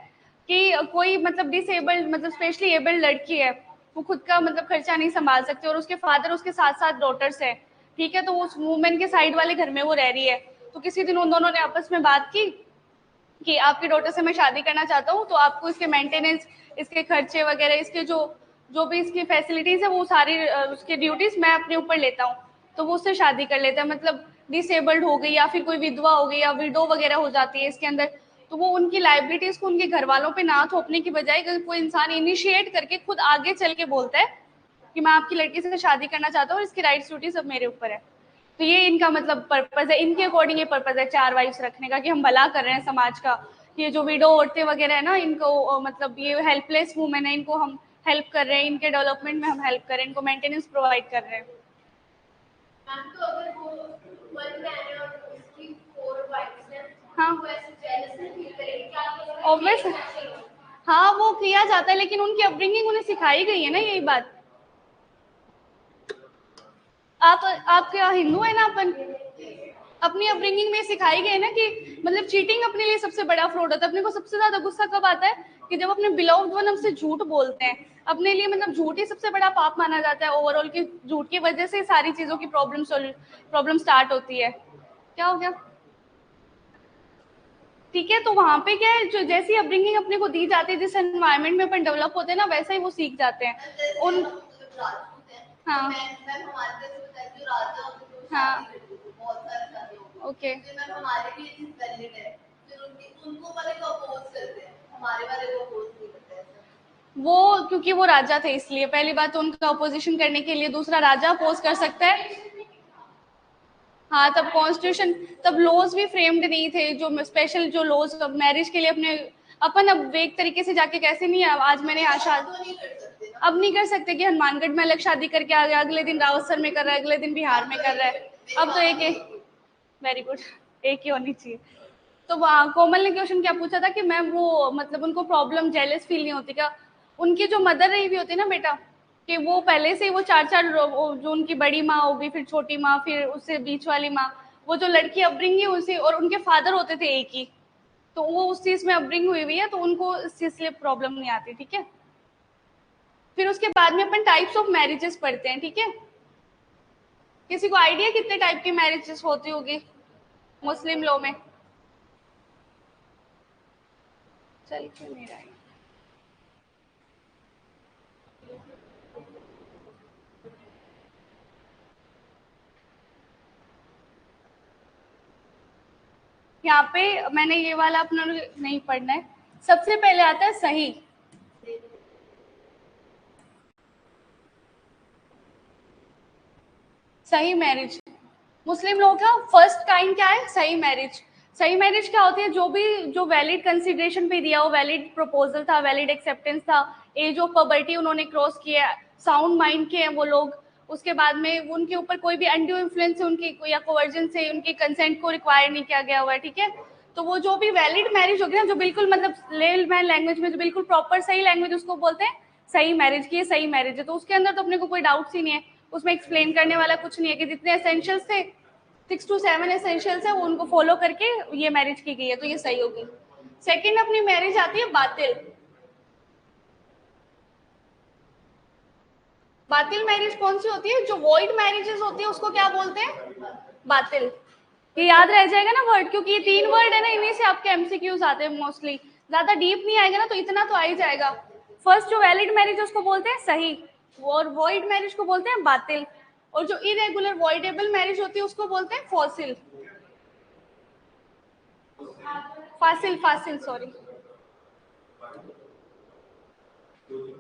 कि कोई मतलब डिसेबल्ड, मतलब स्पेशली एबल्ड लड़की है, वो खुद का मतलब खर्चा नहीं संभाल सकती और उसके फादर उसके साथ साथ डॉटर्स है, ठीक है, तो उस वुमेन के साइड वाले घर में वो रह रही है। तो किसी दिन उन दोनों ने आपस में बात की कि आपकी डॉटर से मैं शादी करना चाहता हूँ, तो आपको इसके मेंटेनेंस, इसके खर्चे वगैरह, इसके जो जो भी इसकी फैसिलिटीज है वो सारी उसकी ड्यूटीज मैं अपने ऊपर लेता हूँ, तो वो उससे शादी कर लेता है। मतलब डिसेबल्ड हो गई या फिर कोई विधवा हो गई या विडो वगैरह हो जाती है इसके अंदर, तो वो उनकी लाइबिलिटीज को उनके घर वालों पे ना थोपने की बजाय अगर कोई इंसान इनिशिएट करके खुद आगे चल के बोलता है कि मैं आपकी लड़की से शादी करना चाहता हूँ और इसकी राइट्स ड्यूटी सब मेरे ऊपर है, तो ये इनका मतलब पर्पज है, इनके अकॉर्डिंग ये पर्पज है 4 वाइफ्स रखने का, कि हम भला कर रहे हैं समाज का। ये जो विडो औरतें वगैरह है ना, इनको मतलब ये हेल्पलेस वुमेन है, इनको हम हेल्प कर रहे हैं, इनके डेवलपमेंट में हम हेल्प कर रहे हैं, इनको मेंटेनेंस प्रोवाइड कर रहे हैं। मैम तो अगर वो वन मैन है और उसकी 4 वाइफ्स हैं, हाँ, वो ऐसे जेलस नहीं फील करेगी क्या? ऑब्वियस, हाँ वो किया जाता है, लेकिन उनकी अपब्रिंगिंग उन्हें सिखाई गई है ना, यही बात। आप क्या हिंदू है ना, अपन अपनी अपब्रिंगिंग में सिखाई गई है ना कि मतलब चीटिंग अपने लिए सबसे बड़ा फ्रॉड होता है। अपने को सबसे ज्यादा गुस्सा कब आता है कि जब अपने बिलोव्ड वन हमसे झूठ बोलते हैं, अपने लिए मतलब झूठ ही सबसे बड़ा पाप माना जाता है ओवरऑल, की झूठ की वजह से सारी चीजों की प्रॉब्लम स्टार्ट होती है। क्या हो गया? ठीक है, तो वहां पे क्या है, जो जैसी अपब्रिंगिंग अपने को दी जाती है, जिस एनवायरनमेंट में अपन डेवलप होते हैं ना, वैसा ही वो सीख जाते हैं उन। हाँ, हाँ, ओके, हमारे भी वैलिड है, फिर उनको वाले को अपोज करते हैं, हमारे वाले को अपोज नहीं करते हैं। वो क्योंकि वो राजा थे इसलिए, पहली बात तो उनका अपोजिशन करने के लिए दूसरा राजा अपोज कर सकता है। हाँ, तब कॉन्स्टिट्यूशन, तब लॉज भी फ्रेम्ड नहीं थे, जो स्पेशल जो लॉज मैरिज के लिए अपने अपन अब वेग तरीके से जाके कैसे नहीं, आज मैंने आशा, अब नहीं कर सकते कि हनुमानगढ़ में अलग शादी करके आ गया, अगले दिन रावतसर में कर रहा है, अगले दिन बिहार में कर रहा है, अब तो एक वेरी गुड, एक ही होनी चाहिए। तो वहाँ कोमल ने क्वेश्चन क्या पूछा था कि मैम वो मतलब उनको प्रॉब्लम जेलस फील नहीं होती क्या? उनकी जो मदर रही हुई होती है ना बेटा, कि वो पहले से ही वो 4 जो उनकी बड़ी माँ होगी, फिर छोटी माँ, फिर उससे बीच वाली माँ, वो जो लड़की अपब्रिंग है उसे, और उनके फादर होते थे एक ही, तो वो उस चीज में अपब्रिंग हुई हुई है, तो उनको इस चीज से प्रॉब्लम नहीं आती, ठीक है। फिर उसके बाद में अपन टाइप्स ऑफ मैरिजेस पढ़ते हैं, ठीक है। किसी को आइडिया कितने टाइप की मैरिजेस होती होगी मुस्लिम लॉ में? चल क्यों नहीं रहा है? यहाँ पे मैंने ये वाला अपना नहीं पढ़ना है। सबसे पहले आता है सही, सही मैरिज। मुस्लिम लोगों का फर्स्ट काइंड क्या है? सही मैरिज। सही मैरिज क्या होती है? जो भी जो वैलिड कंसिडरेशन पे दिया हो, वैलिड प्रपोजल था, वैलिड एक्सेप्टेंस था, एज ऑफ पबर्टी उन्होंने क्रॉस किया, साउंड माइंड के हैं वो लोग, उसके बाद में उनके ऊपर कोई भी अनड्यू इन्फ्लुएंस से उनकी या कोवर्जन से उनके कंसेंट को रिक्वायर नहीं किया गया हुआ है, ठीक है। तो वो जो भी वैलिड मैरिज होगी ना, जो बिल्कुल मतलब लेल मैन लैंग्वेज में जो बिल्कुल प्रॉपर सही लैंग्वेज उसको बोलते हैं सही मैरिज की, सही मैरिज है, तो उसके अंदर तो अपने को कोई डाउट ही नहीं है, उसमें एक्सप्लेन करने वाला कुछ नहीं है कि जितने एसेंशियल्स थे 6 to 7 एसेंशियल्स है वो उनको फॉलो करके ये मैरिज की गई है, तो ये सही होगी। सेकंड अपनी मैरिज आती है बातिल। बातिल मैरिज कौन सी होती है? जो वॉइड मैरिजेस होती है उसको क्या बोलते हैं? बातिल। ये याद रह जाएगा ना वर्ड, क्योंकि ये 3 वर्ड है ना, इन्हीं से आपके एमसीक्यूज आते हैं मोस्टली, ज्यादा डीप नहीं आएगा ना, तो इतना तो आ ही जाएगा। फर्स्ट जो वैलिड मैरिज उसको बोलते हैं सही, और वॉइड मैरिज को बोलते हैं बातिल, और जो इरेगुलर वॉइडेबल मैरिज होती है उसको बोलते हैं फॉसिल, फासिल सॉरी।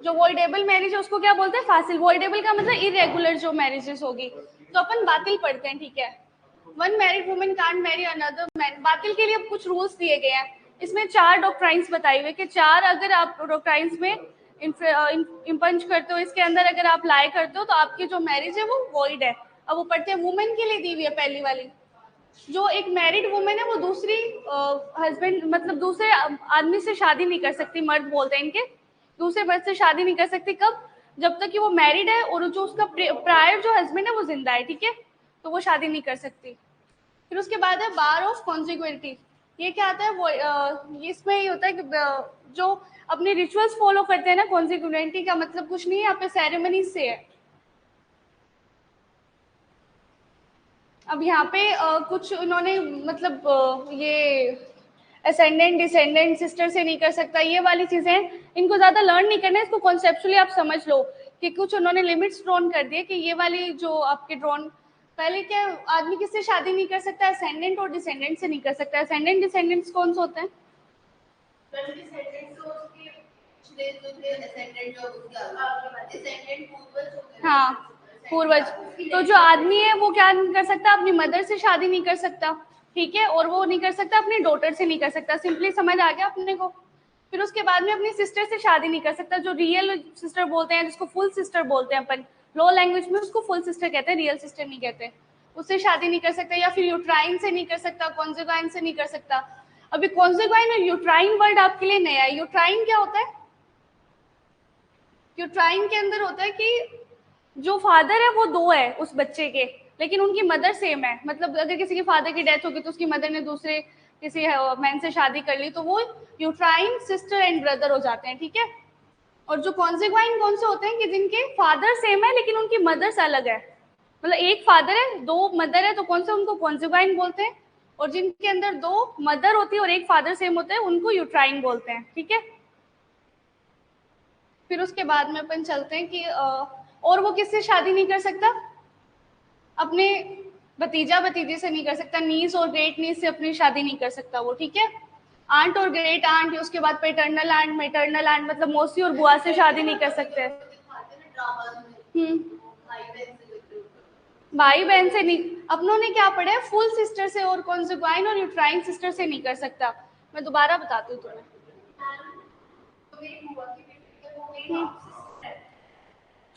जो वॉइडेबल मैरिज है उसको क्या बोलते हैं? फासिल। वॉइडेबल का मतलब इरेगुलर जो मैरिजेस होगी, तो अपन बातिल पढ़ते हैं, ठीक है। One married woman can't marry another man. बातिल के लिए अब कुछ रूल्स दिए गए हैं, इसमें 4 डॉक्ट्राइंस बताई हुई कि 4 अगर आप डॉक्ट्राइंस में इम्पंज करते हो, इसके अंदर अगर आप लाई करते हो तो आपकी जो मैरिज है वो वॉइड है। अब वो पढ़ते हैं, वुमेन के लिए दी हुई है पहली वाली। जो एक मैरिड वुमेन है वो दूसरी हस्बैंड मतलब दूसरे आदमी से शादी नहीं कर सकती, मर्द बोलते हैं इनके, दूसरे मर्द से शादी नहीं कर सकती। कब? जब तक कि वो मैरिड है और जो उसका प्रायर जो हस्बैंड है वो जिंदा है, ठीक है, तो वो शादी नहीं कर सकती। फिर उसके बाद है बार ऑफ कॉन्सिक्वेंटी। ये क्या आता है? वो इसमें ये होता है कि जो अपने रिचुअल्स फॉलो करते हैं ना, कॉन्सिक्वेंटी का मतलब कुछ नहीं है, यहाँ पे सेरेमनी से है। अब यहाँ पे कुछ उन्होंने मतलब ये असेंडेंट डिसेंडेंट सिस्टर से नहीं कर सकता, ये वाली चीजें इनको ज्यादा लर्न नहीं करना है, इसको कॉन्सेप्चुअली आप समझ लो कि कुछ उन्होंने लिमिट्स ड्रॉन कर दिए कि ये वाली जो आपके ड्रॉन पहले क्या आदमी किससे शादी नहीं कर सकता? असेंडेंट और डिसेंडेंट से नहीं कर सकता। असेंडेंट डिसेंडेंट्स कौन से होते हैं? हाँ, पूर्वज। तो जो आदमी है वो क्या नहीं कर सकता? अपनी मदर से शादी नहीं कर सकता, ठीक है, और वो नहीं कर सकता अपनी डॉटर से नहीं कर सकता। सिंपली समझ आ गया अपने को। फिर उसके बाद में अपनी सिस्टर से शादी नहीं कर सकता, जो रियल सिस्टर बोलते हैं, जिसको फुल सिस्टर बोलते हैं अपन लॉ लैंग्वेज में, उसको फुल सिस्टर कहते हैं, रियल सिस्टर नहीं कहते। उससे शादी नहीं कर सकता, या फिर यूट्राइन से नहीं कर सकता, कॉन्जुगाइन से नहीं कर सकता। अभी कॉन्जुगाइन और यूट्राइन वर्ड आपके लिए नया है। यूट्राइन क्या होता है? यूट्राइन के अंदर होता है कि जो फादर है वो 2 है उस बच्चे के, लेकिन उनकी मदर सेम है। मतलब अगर किसी के फादर की डेथ होगी तो उसकी मदर ने दूसरे किसी मैन से शादी कर ली, तो वो यूट्राइन सिस्टर एंड ब्रदर हो जाते हैं, ठीक है। और जो कॉन्सिक्वाइन कौन से होते हैं कि जिनके फादर सेम है लेकिन उनकी मदर्स अलग है, मतलब एक फादर है 2 मदर है, तो कौन से उनको कॉन्सिक्वाइन बोलते हैं। और जिनके अंदर 2 मदर होती है और एक फादर सेम होता है उनको यूट्राइन बोलते हैं, ठीक है। फिर उसके बाद में अपन चलते हैं कि और वो किससे शादी नहीं कर सकता? अपने भतीजा भतीजे से नहीं कर सकता, नीस और ग्रेट नीस से अपनी शादी नहीं कर सकता वो, ठीक है। आंट और ग्रेट आंट, उसके बाद पेटर्नल आंट मेटर्नल आंट, मतलब मौसी और बुआ से शादी नहीं कर सकते। भाई बहन से नहीं। अपनों ने क्या पढ़ा है? फुल सिस्टर से और कॉन्जुगाइन और यूट्राइन सिस्टर से नहीं कर सकता। मैं दोबारा बताती हूँ तुम्हें।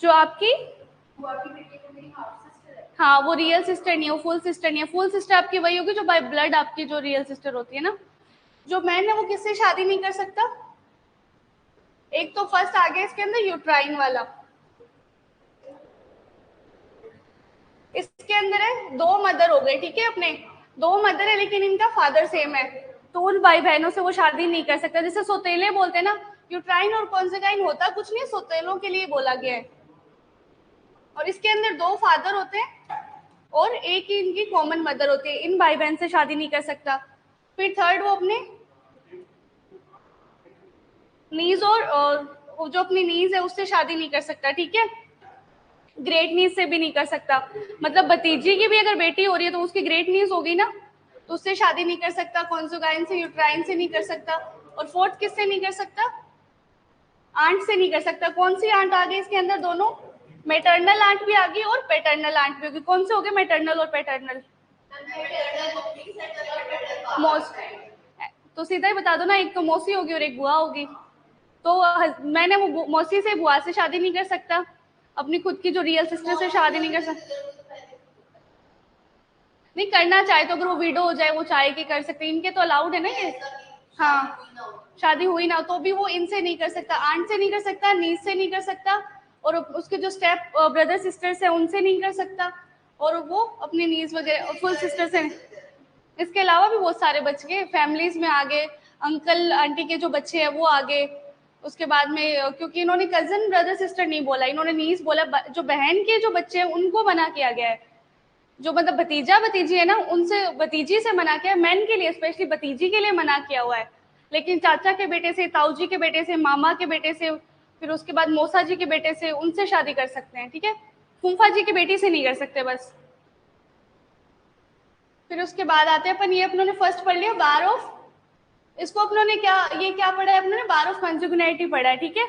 जो आपकी हाँ वो रियल सिस्टर नहीं है, वो फुल सिस्टर नहीं है। फुल सिस्टर आपकी वही होगी जो बाय ब्लड आपकी जो रियल सिस्टर होती है ना। जो मैन है वो किससे शादी नहीं कर सकता? एक तो फर्स्ट आ गया इसके अंदर यूट्राइन वाला, इसके अंदर है 2 मदर हो गए, ठीक है, अपने 2 मदर है लेकिन इनका फादर सेम है, तो उन भाई बहनों से वो शादी नहीं कर सकता। जैसे सोतेले बोलते हैं ना, यूट्राइन और कॉन्जुगाइन होता कुछ नहीं, सोतेलों के लिए बोला गया है। और इसके अंदर 2 फादर होते हैं और एक ही इनकी कॉमन मदर होती है, इन भाई बहन से शादी नहीं कर सकता। फिर थर्ड वो अपने नीज और जो अपनी नीज है उससे शादी नहीं कर सकता, ठीक है। ग्रेट नीज से भी नहीं कर सकता, मतलब भतीजी की भी अगर बेटी हो रही है तो उसकी ग्रेट नीज होगी ना, तो उससे शादी नहीं कर सकता। कॉन्जुगाइन से यूट्राइन से नहीं कर सकता। और फोर्थ किससे नहीं कर सकता? आंट से नहीं कर सकता। कौन सी आंट आ गई इसके अंदर? दोनों मेटर्नल आंट भी आ गई और पेटर्नल आंट भी होगी। कौन से हो गए मेटर्नल और पेटर्नल? मौस तो सीधा ही बता दो ना, एक तो मौसी होगी और एक बुआ होगी। तो मैंने वो मौसी से बुआ से शादी नहीं कर सकता, अपनी खुद की जो रियल सिस्टर से शादी नहीं कर सकता। नहीं करना चाहे तो, अगर वो विडो हो जाए वो चाहे कि कर सकते, इनके तो अलाउड है ना ये। हाँ, शादी हुई ना तो भी वो इनसे नहीं कर सकता, आंट से नहीं कर सकता, नीस से नहीं कर सकता, और उसके जो स्टेप ब्रदर सिस्टर्स है उनसे नहीं कर सकता, और वो अपनी नीस वगैरह फुल सिस्टर से। इसके अलावा भी बहुत सारे बच गए, फैमिलीज में आगे अंकल आंटी के जो बच्चे हैं वो आगे। उसके बाद में क्योंकि इन्होंने कजन ब्रदर सिस्टर नहीं बोला, इन्होंने नीस बोला, जो बहन के जो बच्चे हैं उनको मना किया गया है। जो मतलब भतीजा भतीजी है ना, उनसे भतीजी से मना किया है, मैन के लिए स्पेशली भतीजी के लिए मना किया हुआ है। लेकिन चाचा के बेटे से, ताऊ जी के बेटे से, मामा के बेटे से, फिर उसके बाद मौसा जी के बेटे से, उनसे शादी कर सकते हैं, ठीक है। फूफा जी की बेटी से नहीं कर सकते बस। फिर उसके बाद आते हैं अपन, ये अपनों ने फर्स्ट पढ़ लिया बार ऑफ, इसको अपनों ने क्या, ये क्या पढ़ा है अपनों ने, बार ऑफ कंजुगेनिटी पढ़ा है, ठीक है।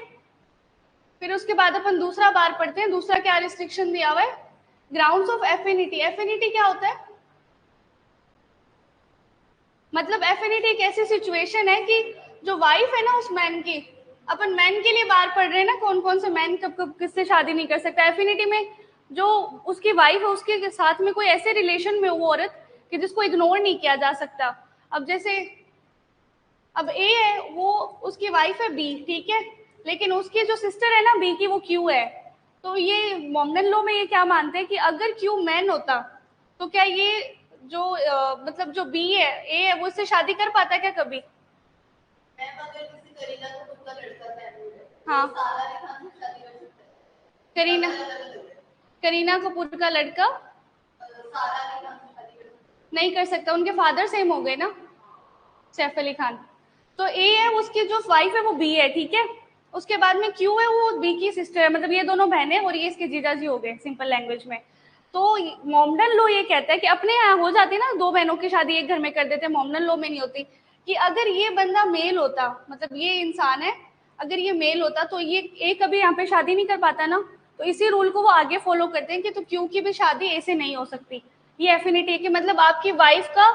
फिर उसके बाद अपन दूसरा बार पढ़ते हैं, दूसरा क्या रिस्ट्रिक्शन दिया हुआ है, ग्राउंड्स ऑफ एफिनिटी। एफिनिटी क्या होता है, मतलब एफिनिटी एक ऐसी सिचुएशन है कि जो वाइफ है ना उस मैन की, अपन मैन के लिए बार पढ़ रहे हैं ना, कौन कौन से मैन कब कब किससे शादी नहीं कर सकता। एफिनिटी में जो उसकी वाइफ है उसके साथ में कोई ऐसे रिलेशन में वो औरत कि जिसको इग्नोर नहीं किया जा सकता। अब जैसे अब ए है, वो उसकी वाइफ है बी, ठीक है, लेकिन उसकी जो सिस्टर है ना बी की, वो क्यू है। तो ये मोमडन लॉ में ये क्या मानते हैं कि अगर क्यू मैन होता तो क्या ये जो मतलब जो बी है, ए है, वो इससे शादी कर पाता क्या कभी? मैम अगर किसी करीना को खुद का लड़का तैमूर है, हाँ, तो सारा अली खान से शादी कर सकता है। करीना करीना कपूर का लड़का सारा अली खान से शादी कर सकता है। नहीं कर सकता, उनके फादर सेम हो गए ना, सैफ अली खान। तो ए है, उसकी जो वाइफ है वो बी है, ठीक है। उसके बाद में क्यू है, वो बी की सिस्टर है, मतलब ये दोनों बहनें और ये इसके जीजाजी हो गए सिंपल लैंग्वेज में। तो मोमडन लॉ ये कहता है कि अपने यहाँ हो जाती है ना, दो बहनों की शादी एक घर में कर देते हैं, मोमडन लॉ में नहीं होती। कि अगर ये बंदा मेल होता, मतलब ये इंसान है, अगर ये मेल होता तो ये ए कभी यहाँ पे शादी नहीं कर पाता ना। तो इसी रूल को वो आगे फॉलो करते हैं कि तो क्यू की भी शादी ए से नहीं हो सकती। ये एफिनिटी है कि मतलब आपकी वाइफ का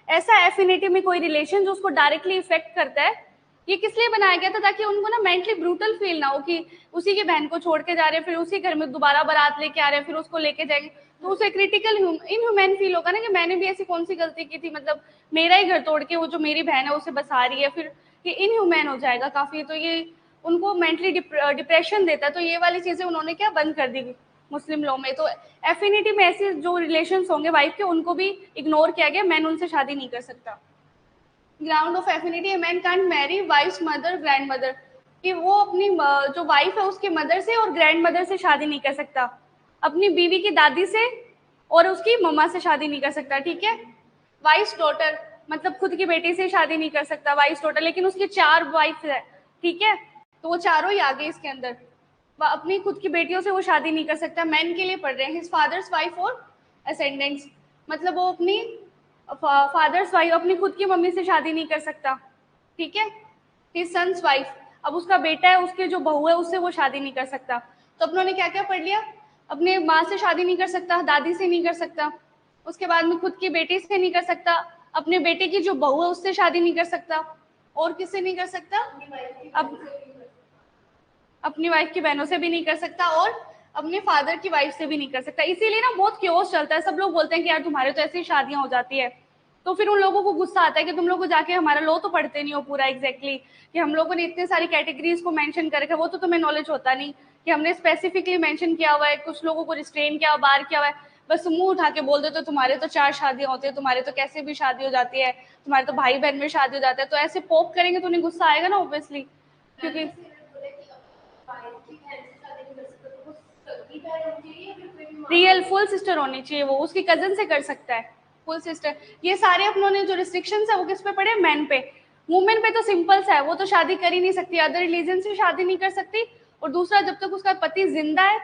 ऐसा एफिनिटी में कोई रिलेशन जो उसको डायरेक्टली इफेक्ट करता है। ये किस लिए बनाया गया था, ताकि उनको ना मेंटली ब्रूटल फील ना हो कि उसी की बहन को छोड़ के जा रहे हैं, फिर उसी घर में दोबारा बारात लेके आ रहे हैं, फिर उसको लेके जाएंगे, तो उसे क्रिटिकल इनह्यूमैन फील होगा ना कि मैंने भी ऐसी कौन सी गलती की थी, मतलब मेरा ही घर तोड़ के वो जो मेरी बहन है उसे बसा रही है, फिर ये इनह्यूमैन हो जाएगा काफी। तो ये उनको मेंटली डिप्रेशन देता है। तो ये वाली चीजें उन्होंने क्या बंद कर दी मुस्लिम लॉ में। तो एफिनिटी में ऐसे जो रिलेशंस होंगे वाइफ के, उनको भी इग्नोर किया गया, मैन उनसे शादी नहीं कर सकता। Ground of affinity, man can't marry wife's mother grand mother, कि वो अपनी जो वाइफ है उसके मदर से और ग्रैंड मदर से शादी नहीं कर सकता, अपनी बीवी की दादी से और उसकी मम्मा से शादी नहीं कर सकता, ठीक है। वाइफ्स डॉटर, मतलब खुद की बेटी से शादी नहीं कर सकता वाइफ्स डॉटर, लेकिन उसकी 4 वाइफ है, ठीक है, तो वो चारों ही आ गए इसके अंदर। अपनी खुद की बेटियों से वो शादी नहीं कर सकता। मैन के लिए पढ़ रहे हैं, हिज फादर्स वाइफ और असेंडेंट्स, मतलब वो अपनी फादर्स वाइफ, अपनी खुद की मम्मी से शादी नहीं कर सकता, ठीक है। हिज सन्स वाइफ, अब उसका बेटा है, उसके जो बहू है उससे वो शादी नहीं कर सकता। तो अपनों ने क्या क्या पढ़ लिया, अपने माँ से शादी नहीं कर सकता, दादी से नहीं कर सकता, उसके बाद में खुद की बेटी से नहीं कर सकता, अपने बेटे की जो बहू है उससे शादी नहीं कर सकता, और किससे नहीं कर सकता, अब अपनी वाइफ की बहनों से भी नहीं कर सकता, और अपने फादर की वाइफ से भी नहीं कर सकता। इसीलिए ना बहुत क्योस चलता है, सब लोग बोलते हैं कि यार तुम्हारे तो ऐसी शादियां हो जाती है। तो फिर उन लोगों को गुस्सा आता है कि तुम लोग को जाके हमारा लॉ तो पढ़ते नहीं हो पूरा एग्जैक्टली, कि हम लोगों ने इतने सारी कैटेगरीज को मेंशन कर रखा है, वो तो तुम्हें नॉलेज होता नहीं कि हमने स्पेसिफिकली मेंशन किया हुआ है, कुछ लोगों को रिस्ट्रेन किया हुआ, बार किया हुआ है, बस मुंह उठा के बोल दो तो तुम्हारे तो 4 शादियां होती है, तुम्हारे तो कैसे भी शादी हो जाती है, तुम्हारे तो भाई बहन में शादी हो जाता है। तो ऐसे पोक करेंगे तो उन्हें गुस्सा आएगा ना ऑब्वियसली, क्योंकि रियल फुल सिस्टर होनी चाहिए, वो उसकी कजन से कर सकता है फुल सिस्टर। ये सारे अपनों ने जो रिस्ट्रिक्शंस है वो किस पे पड़े, मैन पे। वुमेन पे तो सिंपल सा है, वो तो शादी कर ही नहीं सकती, अदर रिलीजन से शादी नहीं कर सकती। और दूसरा, जब तक उसका पति जिंदा है,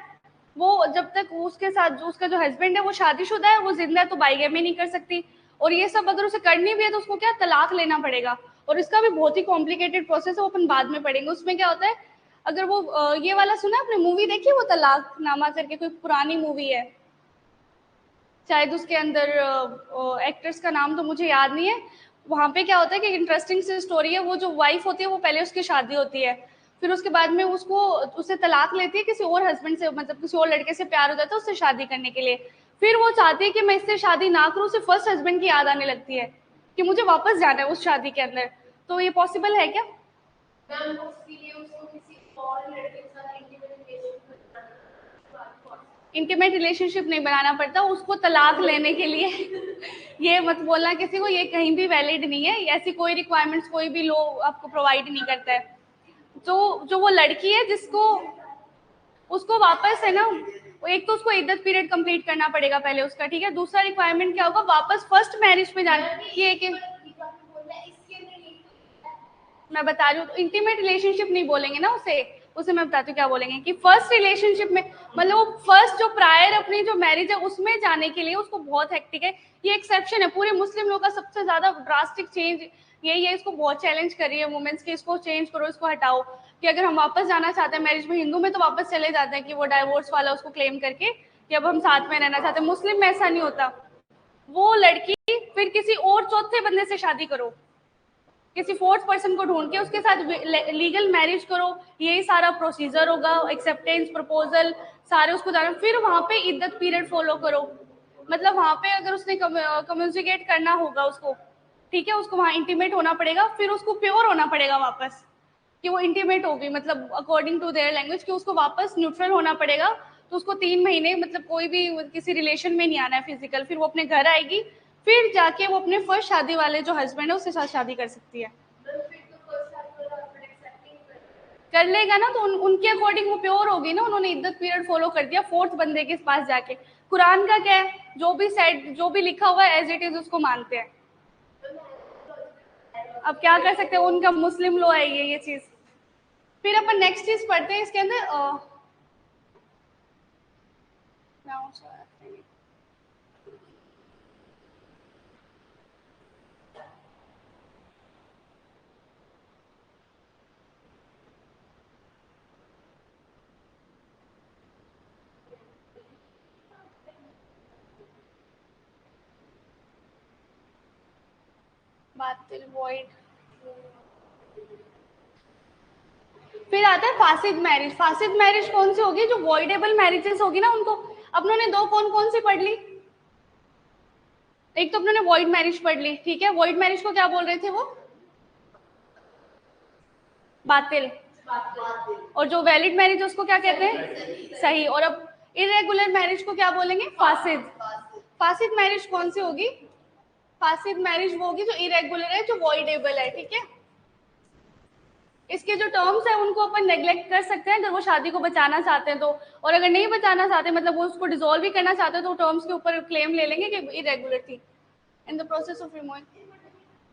वो जब तक उसके साथ जो उसका जो हस्बैंड है वो शादीशुदा है, वो जिंदा है, तो बाईगैमी नहीं कर सकती। और ये सब अगर उसे करनी भी है तो उसको क्या तलाक लेना पड़ेगा, और इसका भी बहुत ही कॉम्प्लिकेटेड प्रोसेस है, वो अपन बाद में पढ़ेंगे। उसमें क्या होता है, अगर वो ये वाला सुना आपने, मूवी देखी वो तलाक नामा करके, कोई पुरानी मूवी है, शायद उसके अंदर एक्ट्रेस का नाम तो मुझे याद नहीं है। वहाँ पे क्या होता है कि इंटरेस्टिंग सी स्टोरी है, वो जो वाइफ होती है वो पहले उसकी शादी होती है, फिर उसके बाद में उसको उसे तलाक लेती है किसी और हस्बैंड से, मतलब किसी और लड़के से प्यार हो जाता है उससे शादी करने के लिए। फिर वो चाहती है कि मैं इससे शादी ना करूँ, उसे फर्स्ट हस्बैंड की याद आने लगती है कि मुझे वापस जाना है उस शादी के अंदर। तो ये पॉसिबल है क्या? मैम उसके लिए उसको किसी और लड़के के साथ इंटीमेट रिलेशनशिप नहीं बनाना पड़ता उसको तलाक लेने के लिए ये मत बोलना किसी को, ये कहीं भी वैलिड नहीं है, ऐसी कोई रिक्वायरमेंट्स कोई भी लॉ आपको प्रोवाइड नहीं करता है। तो जो वो लड़की है जिसको, उसको वापस है ना, एक तो उसको इद्दत पीरियड कंप्लीट करना पड़ेगा पहले उसका, ठीक है। दूसरा रिक्वायरमेंट क्या होगा, वापस फर्स्ट मैरिज पे जाना, कि मैं बता रही हूँ, तो इंटीमेट रिलेशनशिप नहीं बोलेंगे ना उसे मैं बताती हूँ क्या बोलेंगे, कि फर्स्ट रिलेशनशिप में, मतलब वो फर्स्ट जो प्रायर अपनी जो मैरिज है उसमें जाने के लिए उसको बहुत हेक्टिक है। ये एक्सेप्शन है, पूरे मुस्लिम लोग का सबसे ज्यादा ड्रास्टिक चेंज यही है। इसको बहुत चैलेंज कर रही है वुमेन्स की, इसको चेंज करो, इसको हटाओ, कि अगर हम वापस जाना चाहते हैं मैरिज में, हिंदू में तो वापस चले जाते हैं कि वो डाइवोर्स वाला उसको क्लेम करके कि अब हम साथ में रहना चाहते हैं। मुस्लिम में ऐसा नहीं होता। वो लड़की फिर किसी और चौथे बंदे से शादी करो, किसी फोर्थ पर्सन को ढूंढ के उसके साथ लीगल मैरिज करो, यही सारा प्रोसीजर होगा, एक्सेप्टेंस प्रपोजल सारे उसको जाना, फिर वहां पे इद्दत पीरियड फॉलो करो। मतलब वहां पे अगर उसने कम्युनिकेट करना होगा उसको, ठीक है, उसको वहां इंटीमेट होना पड़ेगा, फिर उसको प्योर होना पड़ेगा वापस, कि वो इंटीमेट होगी, मतलब अकॉर्डिंग टू देयर लैंग्वेज, कि उसको वापस न्यूट्रल होना पड़ेगा। तो उसको 3 महीने मतलब कोई भी किसी रिलेशन में नहीं आना है फिजिकल, फिर वो अपने घर आएगी, फिर जाके वो अपने फर्स्ट शादी वाले जो हस्बैंड है उसके साथ शादी कर सकती है। कर लेगा ना, तो उनके अकॉर्डिंग वो प्योर होगी ना, उन्होंने इद्दत पीरियड फॉलो कर दिया फोर्थ बंदे के पास जाके। कुरान का क्या है, जो भी सेट जो भी लिखा हुआ है एज इट इज उसको मानते हैं। अब क्या कर सकते हैं, उनका मुस्लिम लॉ है ये चीज। फिर अपन नेक्स्ट चीज पढ़ते हैं इसके अंदर, बातिल वॉइड, फिर आता है फासिद मैरिज। फासिद मैरिज कौन सी होगी, जो वॉइडेबल मैरिजेस होगी ना उनको। अपनों ने दो कौन कौन सी पढ़ ली, एक तो अपनों ने वॉइड मैरिज पढ़ ली, ठीक है। वॉइड मैरिज को क्या बोल रहे थे वो, बातिल। और जो वैलिड मैरिज उसको क्या कहते हैं, सही। और अब इरेगुलर मैरिज को क्या बोलेंगे, फासिद। फासिद मैरिज कौन सी होगी, फासिद मैरिज वो होगी जो इरेगुलर है, जो वॉइडेबल है, ठीक है। इसके जो टर्म्स है उनको अपन नेग्लेक्ट कर सकते हैं अगर वो शादी को बचाना चाहते हैं तो, और अगर नहीं बचाना चाहते, मतलब वो उसको डिसॉल्व भी करना चाहते हैं, तो टर्म्स के ऊपर क्लेम ले लेंगे कि इरेगुलर थी in the process of removing.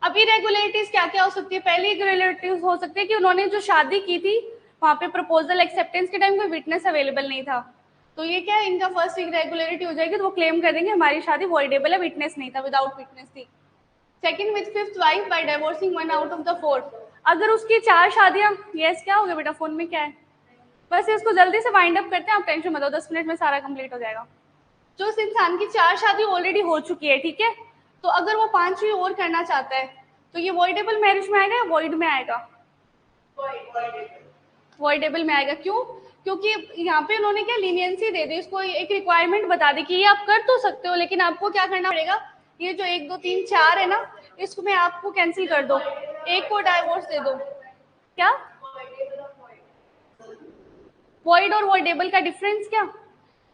अब इरेगुलरिटीज क्या क्या हो सकती है, पहली इरेगुलरिटीज हो सकती है कि उन्होंने जो शादी की थी वहां पे प्रपोजल एक्सेप्टेंस के टाइम कोई विटनेस अवेलेबल नहीं था, तो ये क्या है, इनका फर्स्ट इरेगुलरिटी हो जाएगी, तो वो क्लेम कर देंगे हमारी शादी वॉइडेबल है, विटनेस नहीं था, विदाउट विटनेस थी। Second, with fifth wife by divorcing one out of the fourth. अगर उसकी 4 शादियां, यस क्या हो गया बेटा, फोन में क्या है, बस इसको जल्दी से वाइंड अप करते हैं, आप टेंशन मत लो, 10 मिनट में सारा कंप्लीट हो जाएगा। जो उस इंसान की 4 शादी ऑलरेडी हो चुकी है, ठीक है, तो अगर वो 5वीं और करना चाहता है, तो ये वॉइडेबल मैरिज में आएगा या वॉइड में आएगा, वॉइडेबल में आएगा। क्यों, क्योंकि यहाँ पे उन्होंने क्या लीनियंसी दे दी, इसको एक रिक्वायरमेंट बता दी कि ये आप कर तो सकते हो, लेकिन आपको क्या करना पड़ेगा, ये जो 1 2 3 4 है ना, इसमें आपको कैंसिल कर दो, एक को डाइवोर्स दे दो। क्या, वॉइड और वॉइडेबल का डिफरेंस क्या,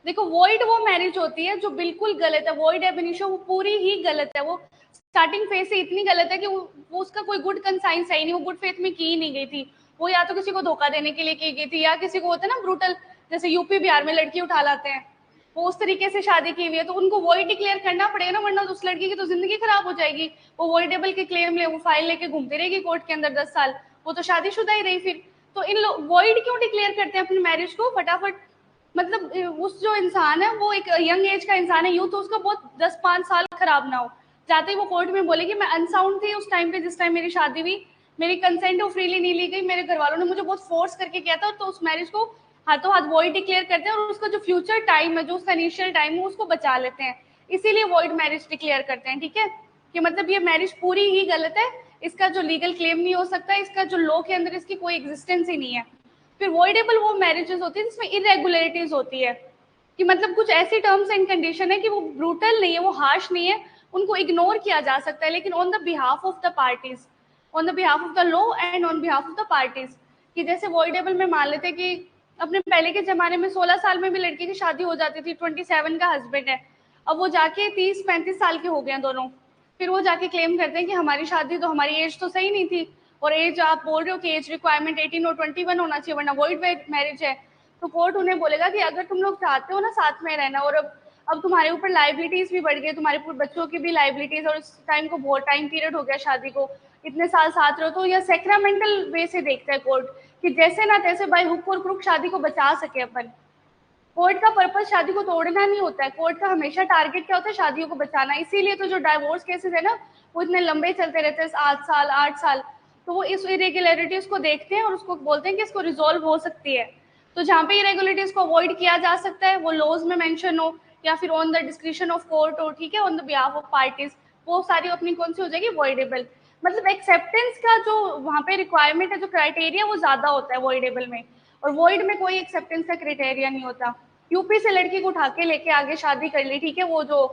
देखो वॉइड वो मैरिज होती है जो बिल्कुल गलत है, वॉइड एबिनिशो वो पूरी ही गलत है, वो स्टार्टिंग फेज से इतनी गलत है कि वो उसका कोई गुड कंसाइंस है ही नहीं, वो गुड फेथ में की ही नहीं गई थी, वो या तो किसी को धोखा देने के लिए की गई थी, या किसी को होता है ना ब्रूटल, जैसे यूपी बिहार में लड़की उठा लाते हैं, वो उस तरीके से शादी की हुई है, तो उनको वॉइड डिक्लेयर करना पड़ेगा ना, वरना उस लड़की की तो जिंदगी खराब हो जाएगी, वो वॉइडेबल के क्लेम ले वो फाइल लेके घूमती रहेगी कोर्ट के अंदर 10 साल, वो तो शादीशुदा ही रही फिर। तो इन लोग वॉइड क्यों डिक्लेयर करते हैं अपनी मैरिज को फटाफट, मतलब उस जो इंसान है वो एक यंग एज का इंसान है, यूथ, तो उसका बहुत 10-5 साल खराब ना हो, जाते ही वो कोर्ट में बोलेगी मैं अनसाउंड थी उस टाइम पे जिस टाइम मेरी शादी हुई, मेरी कंसेंट वो फ्रीली नहीं ली गई, मेरे घर वालों ने मुझे बहुत फोर्स करके किया था, तो उस मैरिज को हाथों हाथ वॉइड डिक्लेयर करते हैं, और उसका जो फ्यूचर टाइम है, जो उसका इनिशियल टाइम है, उसको बचा लेते हैं, इसीलिए वॉइड मैरिज डिक्लेयर करते हैं, ठीक है, कि मतलब ये मैरिज पूरी ही गलत है, इसका जो लीगल क्लेम नहीं हो सकता, इसका जो लॉ के अंदर इसकी कोई एग्जिस्टेंस ही नहीं है। फिर वॉइडेबल वो मैरिजेस होती है जिसमें इरेगुलरिटीज होती है, कि मतलब कुछ ऐसी टर्म्स एंड कंडीशन है कि वो ब्रूटल नहीं है, वो हार्श नहीं है, उनको इग्नोर किया जा सकता है, लेकिन on the behalf of the parties, on the behalf of the law and on behalf of the parties. कि जैसे वॉइडेबल में मान लेते कि अपने पहले के ज़माने में 16 साल में भी लड़की की शादी हो जाती थी, 27 का हस्बैंड है, अब वो जाके 30-35 साल के हो गए हैं दोनों, फिर वो जाके क्लेम करते हैं कि हमारी शादी तो, हमारी एज तो सही नहीं थी, और एज आप बोल रहे हो कि एज रिक्वायरमेंट 18 और 21 होना चाहिए वरना वॉइड मैरिज है। तो कोर्ट उन्हें बोलेगा कि अगर तुम लोग चाहते हो ना साथ में रहना, और अब तुम्हारे ऊपर लाइबिलिटीज भी बढ़ गई, तुम्हारे बच्चों की भी लाइबिलिटीज, और इस टाइम को बहुत टाइम पीरियड हो गया शादी को, इतने साल साथ रहो, तो यह सेक्रामेंटल वे से देखता है कोर्ट कि जैसे ना तैसे बाय हुक और क्रुक शादी को बचा सके अपन। कोर्ट का पर्पस शादी को तोड़ना नहीं होता है, कोर्ट का हमेशा टारगेट क्या होता है, शादियों को बचाना। इसीलिए तो जो डाइवोर्स केसेस है ना, वो इतने लंबे चलते रहते हैं, 7 साल 8 साल। तो वो इस इरेगुलरिटीज को देखते हैं और उसको बोलते हैं कि इसको रिजोल्व हो सकती है। तो जहाँ पे इरेगुलरिटीज को अवॉइड किया जा सकता है, वो लॉज में मेंशन हो या फिर on the description of court हो, ठीक है, on the behalf of parties, वो सारी अपनी कौन सी हो जाएगी, वॉइडेबल। मतलब एक्सेप्टेंस का जो वहाँ पे रिक्वायरमेंट है, जो क्राइटेरिया, वो ज्यादा होता है वॉइडेबल में, और वॉइड में कोई एक्सेप्टेंस का क्राइटेरिया नहीं होता। यूपी से लड़की को उठा के लेके आगे शादी कर ली, ठीक है, वो जो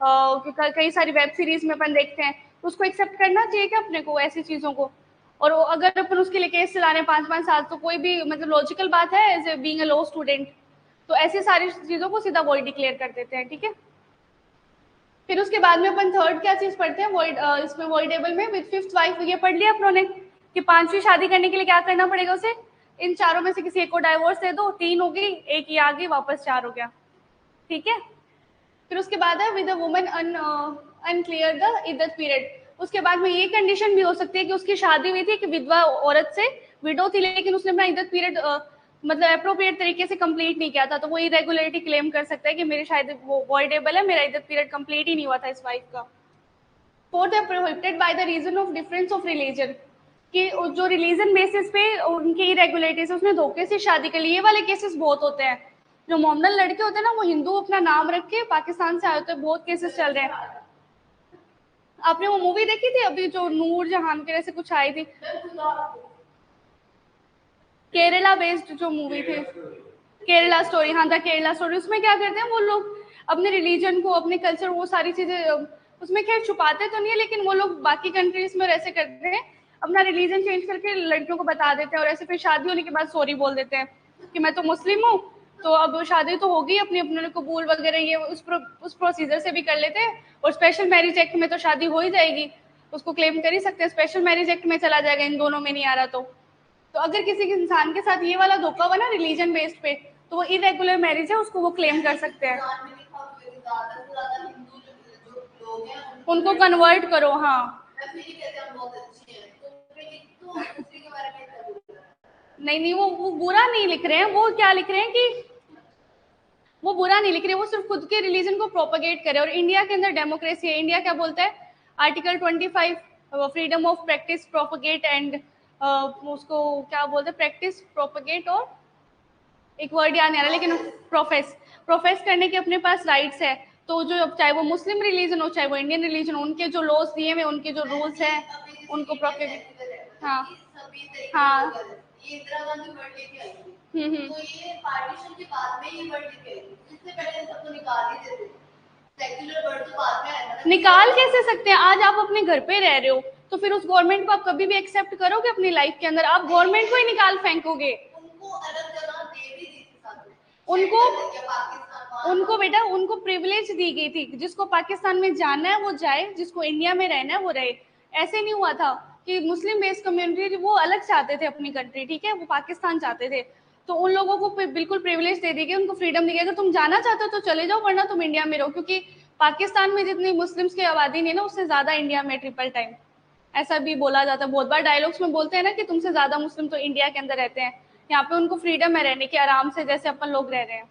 कई सारी वेब सीरीज में अपन देखते हैं, तो उसको एक्सेप्ट करना चाहिए क्या अपने को, ऐसी चीजों को। और अगर अपन उसके लिए केस चला रहे हैं 5-5 साल, तो कोई भी मतलब लॉजिकल बात है as a being a law student. तो ऐसी सारी चीजों को सीधा वॉइड डिक्लेयर कर देते हैं, ठीक है। फिर उसके बाद में अपन थर्ड क्या चीज पढ़ते हैं, वॉइड, इसमें वॉइडेबल में विद फिफ्थ वाइफ, ये पढ़ लिया अपनों ने कि पांचवी शादी करने के लिए क्या करना पड़ेगा उसे, इन चारों में से किसी एक को डाइवोर्स दे दो, 3 हो गई, एक ही आ गई, वापस 4 हो गया, ठीक है। फिर उसके बाद है with a woman unclear the इद्दत पीरियड। उसके बाद में ये कंडीशन भी हो सकती है कि उसकी शादी हुई थी कि विधवा औरत से, विडो थी, लेकिन उसने अपना इद्दत पीरियड मतलब अप्रोप्रिएट तरीके से कंप्लीट नहीं किया था, तो वो इरेगुलरिटी क्लेम कर सकता है कि मेरी शायद वो वॉइडेबल है, मेरा इद्दत पीरियड कंप्लीट ही नहीं हुआ था इस वाइफ का। फोर्थ है prohibited by the reason of difference of religion, कि जो रिलीजन बेसिस पे उनकी इरेगुलरिटीज है, उसने धोखे से शादी कर ली। ये वाले केसेस बहुत होते हैं, जो मोमडन लड़के होते हैं ना, वो हिंदू अपना नाम रख के पाकिस्तान से आए होते हैं, बहुत केसेस चल रहे हैं। आपने वो मूवी देखी थी अभी जो नूर जहान के जैसे कुछ आई थी, केरला बेस्ड जो मूवी थी, केरला स्टोरी, हाँ था केरला स्टोरी। उसमें क्या करते हैं वो लोग, अपने रिलीजन को, अपने कल्चर, वो सारी चीजें उसमें खैर छुपाते तो नहीं है, लेकिन वो लोग बाकी कंट्रीज में ऐसे करते हैं, अपना रिलीजन चेंज करके लड़कियों को बता देते हैं, और ऐसे फिर शादी होने के बाद सॉरी बोल देते हैं कि मैं तो मुस्लिम हूँ, तो अब शादी तो होगी, अपने अपने कबूल वगैरह ये उस प्रोसीजर से भी कर लेते हैं, और स्पेशल मैरिज एक्ट में तो शादी हो ही जाएगी, उसको क्लेम कर ही सकते हैं, स्पेशल मैरिज एक्ट में चला जाएगा इन दोनों में नहीं आ रहा तो अगर किसी के इंसान के साथ ये वाला धोखा हुआ ना रिलीजन बेस्ड पे, तो वो इरेगुलर मैरिज है, उसको वो क्लेम कर सकते हैं। उनको कन्वर्ट करो, हाँ। नहीं नहीं, वो बुरा नहीं लिख रहे हैं, वो क्या लिख रहे हैं कि वो बुरा नहीं लिख रहे, वो सिर्फ खुद के रिलीजन को प्रोपगेट करे। और इंडिया के अंदर डेमोक्रेसी है, इंडिया क्या बोलता है, article 25 freedom of practice propagate and उसको क्या बोलते हैं, प्रैक्टिस प्रोपगेट, और एक वर्ड याद नहीं आ रहा, लेकिन प्रोफेस करने के अपने पास राइट्स है। तो जो चाहे वो मुस्लिम रिलीजन हो चाहे वो इंडियन रिलीजन हो, उनके जो लॉज दिए हुए, उनके जो रूल्स हैं, उनको प्रोपगेट, हाँ हाँ, तो ये पार्टीशन के बाद में ये वर्ड लिखे, इससे पहले इन सबको निकाल ही देते, सेक्युलर वर्ड तो बाद में आया था। निकाल कैसे सकते हैं, आज आप अपने घर पे रह रहे हो, तो फिर उस गवर्नमेंट को आप कभी भी एक्सेप्ट करोगे अपनी लाइफ के अंदर, आप गवर्नमेंट को ही निकाल फेंकोगे। उनको अलग जगह दे भी दी थी साथ में, उनको बेटा उनको प्रिविलेज दी गई थी, जिसको पाकिस्तान में जाना है वो जाए, जिसको इंडिया में रहना है वो रहे। ऐसे नहीं हुआ था कि मुस्लिम बेस्ड कम्युनिटी वो अलग चाहते थे अपनी कंट्री, ठीक है, वो पाकिस्तान चाहते थे, तो उन लोगों को बिल्कुल प्रिविलेज दे दी गई, उनको फ्रीडम दी गई, अगर तुम जाना चाहते हो तो चले जाओ, वरना तुम इंडिया में रहो, क्योंकि पाकिस्तान में जितनी मुस्लिम्स की आबादी नहीं है ना, उससे ज्यादा इंडिया में ट्रिपल टाइम। ऐसा भी बोला जाता है, बहुत बार डायलॉग्स में बोलते हैं ना कि तुमसे ज्यादा मुस्लिम तो इंडिया के अंदर रहते हैं, यहाँ पे उनको फ्रीडम है रहने की आराम से, जैसे अपन लोग रह रहे हैं,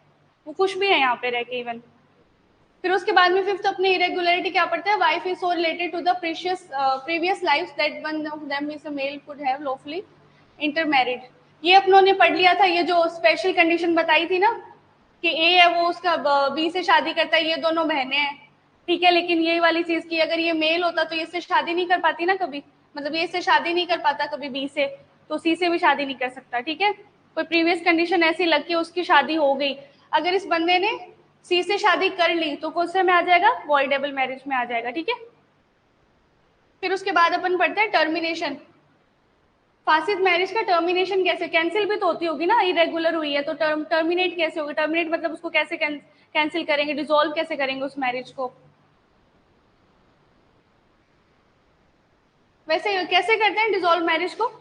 वो खुश भी है यहाँ पे रह के इवन। फिर उसके बाद में फिफ्थ अपनी इरेगुलरिटी क्या पड़ता है, wife is so related to the previous life that one of them is a male could have lawfully intermarried. ये अपनों ने पढ़ लिया था, ये जो स्पेशल कंडीशन बताई थी ना कि ए है वो उसका बी से शादी करता है, ये दोनों बहनें हैं, ठीक है, लेकिन यही वाली चीज की अगर ये मेल होता तो ये इससे शादी नहीं कर पाती ना कभी, मतलब ये इससे शादी नहीं कर पाता कभी बी से, तो सी से भी शादी नहीं कर सकता, ठीक है। कोई प्रीवियस कंडीशन ऐसी लग के उसकी शादी हो गई, अगर इस बंदे ने सी से शादी कर ली तो कौन से में आ जाएगा, वॉइडेबल मैरिज में आ जाएगा, ठीक है। फिर उसके बाद अपन पढ़ते हैं टर्मिनेशन, फासिद मैरिज का टर्मिनेशन कैसे, कैंसिल भी तो होती होगी ना, इरेगुलर हुई है तो टर्मिनेट कैसे होगी? टर्मिनेट मतलब उसको कैसे कैंसिल करेंगे, डिसॉल्व कैसे करेंगे उस मैरिज को? वैसे कैसे करते हैं डिसॉल्व मैरिज को?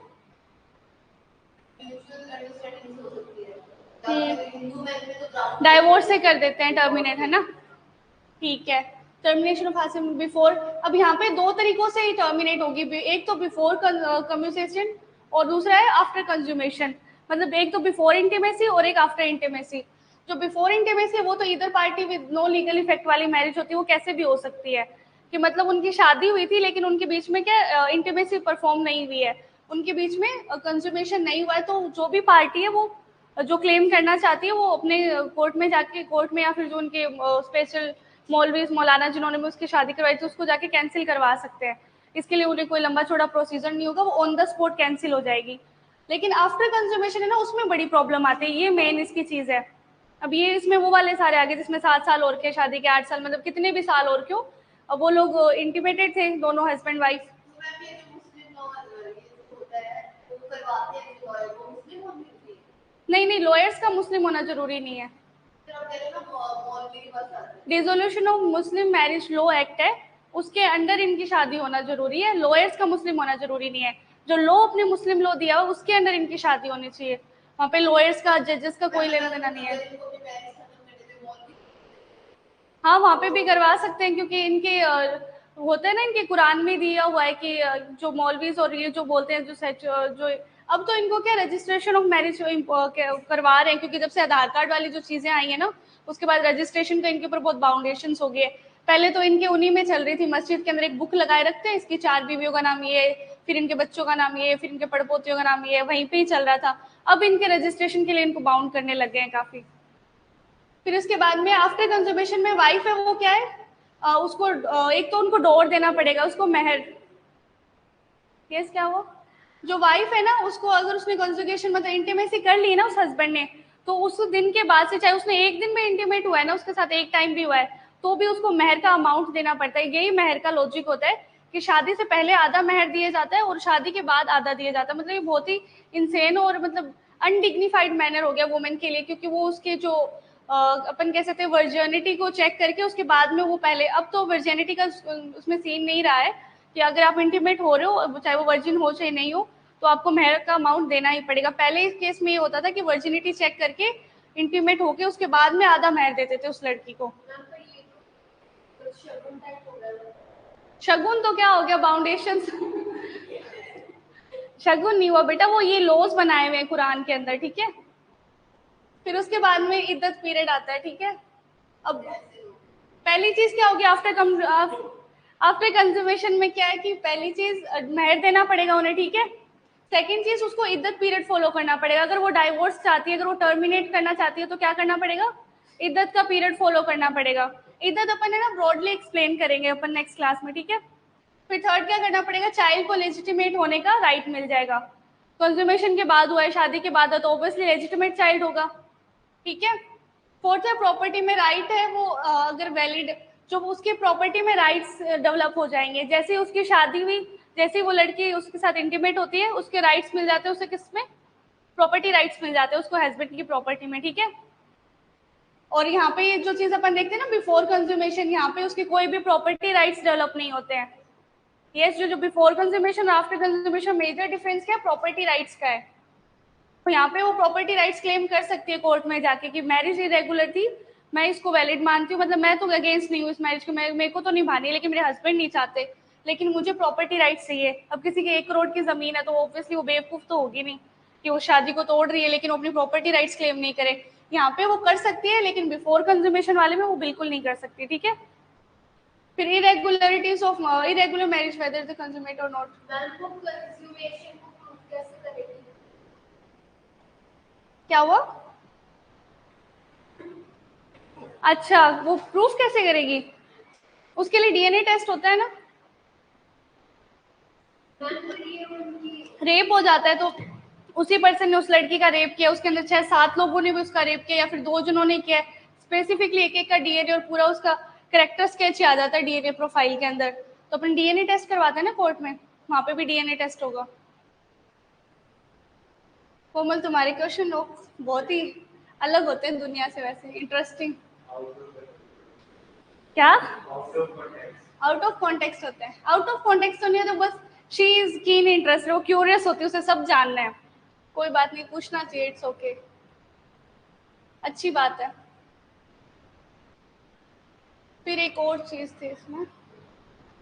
डाइवोर्स से कर देते हैं टर्मिनेट, है ना? ठीक है। टर्मिनेशन ऑफ हासिल बिफोर, अब यहाँ पे दो तरीकों से ही टर्मिनेट होगी, एक तो बिफोर कम्यूसेशन और दूसरा है आफ्टर कंज्यूमेशन। मतलब एक तो बिफोर इंटीमेसी और एक आफ्टर इंटीमेसी। जो बिफोर इंटीमेसी है वो तो इधर party with no legal effect वाली मैरिज होती है, वो कैसे भी हो सकती है कि मतलब उनकी शादी हुई थी लेकिन उनके बीच में क्या इंटीमेसी परफॉर्म नहीं हुई है, उनके बीच में कंज्यूमेशन नहीं हुआ है, तो जो भी पार्टी है वो जो क्लेम करना चाहती है वो अपने कोर्ट में जाके, कोर्ट में या फिर जो उनके स्पेशल मौलवी मौलाना जिन्होंने भी उसकी शादी करवाई थी उसको जाके कैंसिल करवा सकते हैं। इसके लिए उन्हें कोई लंबा चौड़ा प्रोसीजर नहीं होगा, वो ऑन द स्पॉट कैंसिल हो जाएगी। लेकिन आफ्टर कंज्यूमेशन है ना, उसमें बड़ी प्रॉब्लम आती है, ये मेन इसकी चीज है। अब ये इसमें वो वाले सारे आगे जिसमें 7 साल और के शादी के, 8 साल, मतलब कितने भी साल और क्यों, अब वो लोग इंटीमेटेड थे दोनों हस्बैंड वाइफ। नहीं नहीं, लॉयर्स का मुस्लिम होना जरूरी नहीं है। Dissolution of Muslim marriage law act है, उसके अंडर इनकी शादी होना जरूरी है, लॉयर्स का मुस्लिम होना जरूरी नहीं है। जो लॉ अपने मुस्लिम लॉ दिया हुआ उसके अंडर इनकी शादी होनी चाहिए, वहाँ पे लॉयर्स का जजेस का कोई लेना देना नहीं है। हाँ वहाँ पे भी करवा सकते हैं क्योंकि इनके होते हैं ना, इनके कुरान में दिया हुआ है कि जो मौलवीज और ये जो बोलते हैं जो अब तो इनको क्या रजिस्ट्रेशन ऑफ मैरिज करवा रहे हैं, क्योंकि जब से आधार कार्ड वाली जो चीजें आई है ना उसके बाद रजिस्ट्रेशन का इनके ऊपर बहुत बाउंडेशन हो गए। पहले तो इनके उन्हीं में चल रही थी, मस्जिद के अंदर एक बुक लगाए रखते हैं, इसकी 4 बीवियों का नाम ये, फिर इनके बच्चों का नाम ये, फिर इनके पड़पोतियों का नाम ये, वहीं पे ही चल रहा था। अब इनके रजिस्ट्रेशन के लिए इनको बाउंड करने लग गए हैं काफी। फिर उसके बाद में आफ्टर कंज्यूमेशन में वाइफ है वो क्या है, उसको एक तो उनको डोर देना पड़ेगा, उसको मेहर। यस क्या वो, जो वाइफ है ना उसको अगर उसने कंजुगेशन मतलब इंटीमेसी कर ली ना उस हस्बैंड ने, तो उस दिन के बाद से चाहे उसने एक दिन में इंटीमेट हुआ है ना उसके साथ, एक टाइम भी हुआ है, तो भी उसको मेहर का अमाउंट देना पड़ता है। यही मेहर का लॉजिक होता है कि शादी से पहले आधा मेहर दिया जाता है और शादी के बाद आधा दिया जाता है। मतलब ये बहुत ही इंसेन और मतलब अनडिग्निफाइड मैनर हो गया वुमेन के लिए, क्योंकि वो उसके जो अपन कह सकते हैं वर्जिनिटी को चेक करके उसके बाद में वो पहले, अब तो वर्जिनिटी का उसमें सीन नहीं रहा है कि अगर आप इंटीमेट हो रहे हो चाहे वो वर्जिन हो चाहे नहीं हो तो आपको मेहर का अमाउंट देना ही पड़ेगा। पहले इस केस में ये होता था कि वर्जिनिटी चेक करके इंटीमेट होके उसके बाद में आधा मेहर देते थे उस लड़की को। शगुन तो क्या हो गया, बाउंडेशन। शगुन नहीं हुआ बेटा, वो ये लॉज बनाए हुए हैं कुरान के अंदर, ठीक है। फिर उसके बाद में इद्दत पीरियड आता है, ठीक है। अब पहली चीज क्या होगी आफ्टर कंज्यूमेशन में, क्या है कि पहली चीज मेहर देना पड़ेगा उन्हें, ठीक है। सेकंड चीज उसको इद्दत पीरियड फॉलो करना पड़ेगा, अगर वो डाइवोर्स चाहती है, अगर वो टर्मिनेट करना चाहती है तो क्या करना पड़ेगा, इद्दत का पीरियड फॉलो करना पड़ेगा। इद्दत अपन है ना ब्रॉडली एक्सप्लेन करेंगे अपन नेक्स्ट क्लास में, ठीक है। फिर थर्ड क्या करना पड़ेगा, चाइल्ड को लेजिटिमेट होने का राइट मिल जाएगा। कंज्यूमेशन के बाद हुआ है, शादी के बाद है तो ऑब्वियसली लेजिटिमेट चाइल्ड होगा, ठीक है। फोर्थ है प्रॉपर्टी में राइट है वो अगर वैलिड, जो उसकी प्रॉपर्टी में राइट्स डेवलप हो जाएंगे, जैसे उसकी शादी हुई, जैसे वो लड़की उसके साथ इंटीमेट होती है उसके राइट्स मिल जाते हैं उसे, किसमें, प्रॉपर्टी राइट्स मिल जाते हैं उसको हस्बैंड की प्रॉपर्टी में, ठीक है। और यहाँ पे ये जो चीज अपन देखते हैं ना बिफोर कंज्यूमेशन, यहाँ पे उसकी कोई भी प्रॉपर्टी राइट्स डेवलप नहीं होते हैं। यस, जो बिफोर कंज्यूमेशन और आफ्टर कंज्यूमेशन मेजर डिफरेंस क्या है, प्रॉपर्टी राइट्स का है। तो यहाँ पे वो प्रॉपर्टी राइट्स क्लेम कर सकती है कोर्ट में जाके कि मैरिज इरेगुलर थी, मैं इसको वैलिड मानती हूँ, मतलब मैं तो अगेंस्ट नहीं हूँ इस मैरिज को, मेरे को तो निभानी है लेकिन मेरे हस्बैंड नहीं चाहते, लेकिन मुझे प्रॉपर्टी राइट्स चाहिए। अब किसी की 1 करोड़ की जमीन है तो ऑब्वियसली वो बेवकूफ तो होगी नहीं कि वो शादी को तोड़ रही है लेकिन वो अपनी प्रॉपर्टी राइट्स क्लेम नहीं करे। यहाँ पे वो कर सकती है लेकिन बिफोर कंज्यूमेशन वाले में वो बिल्कुल नहीं कर सकती, ठीक है। फिर irregularities of irregular marriage whether the consummate और नॉट। क्या हुआ, अच्छा वो प्रूफ कैसे करेगी, उसके लिए डीएनए टेस्ट होता है ना। रेप हो जाता है तो उसी पर्सन ने उस लड़की का रेप किया, उसके अंदर 6-7 लोगों ने भी उसका रेप किया या फिर 2 जनों ने किया, स्पेसिफिकली एक एक का डीएनए और पूरा उसका करेक्टर स्केच आ जाता है डीएनए प्रोफाइल के अंदर। तो अपन डीएनए टेस्ट करवाते हैं ना कोर्ट में, वहां पे भी डीएनए टेस्ट होगा। कोमल, तुम्हारे क्वेश्चन बहुत ही अलग होते हैं दुनिया से, वैसे इंटरेस्टिंग। क्या आउट ऑफ कॉन्टेक्स्ट होते हैं? आउट ऑफ कॉन्टेक्स्ट तो नहीं है, तो बस शी इज कीन इंटरेस्ट, वो क्यूरियस होती है, उसे सब जानना है। कोई बात नहीं, पूछना चाहिए, इट्स ओके, अच्छी बात है। फिर एक और चीज थी इसमें,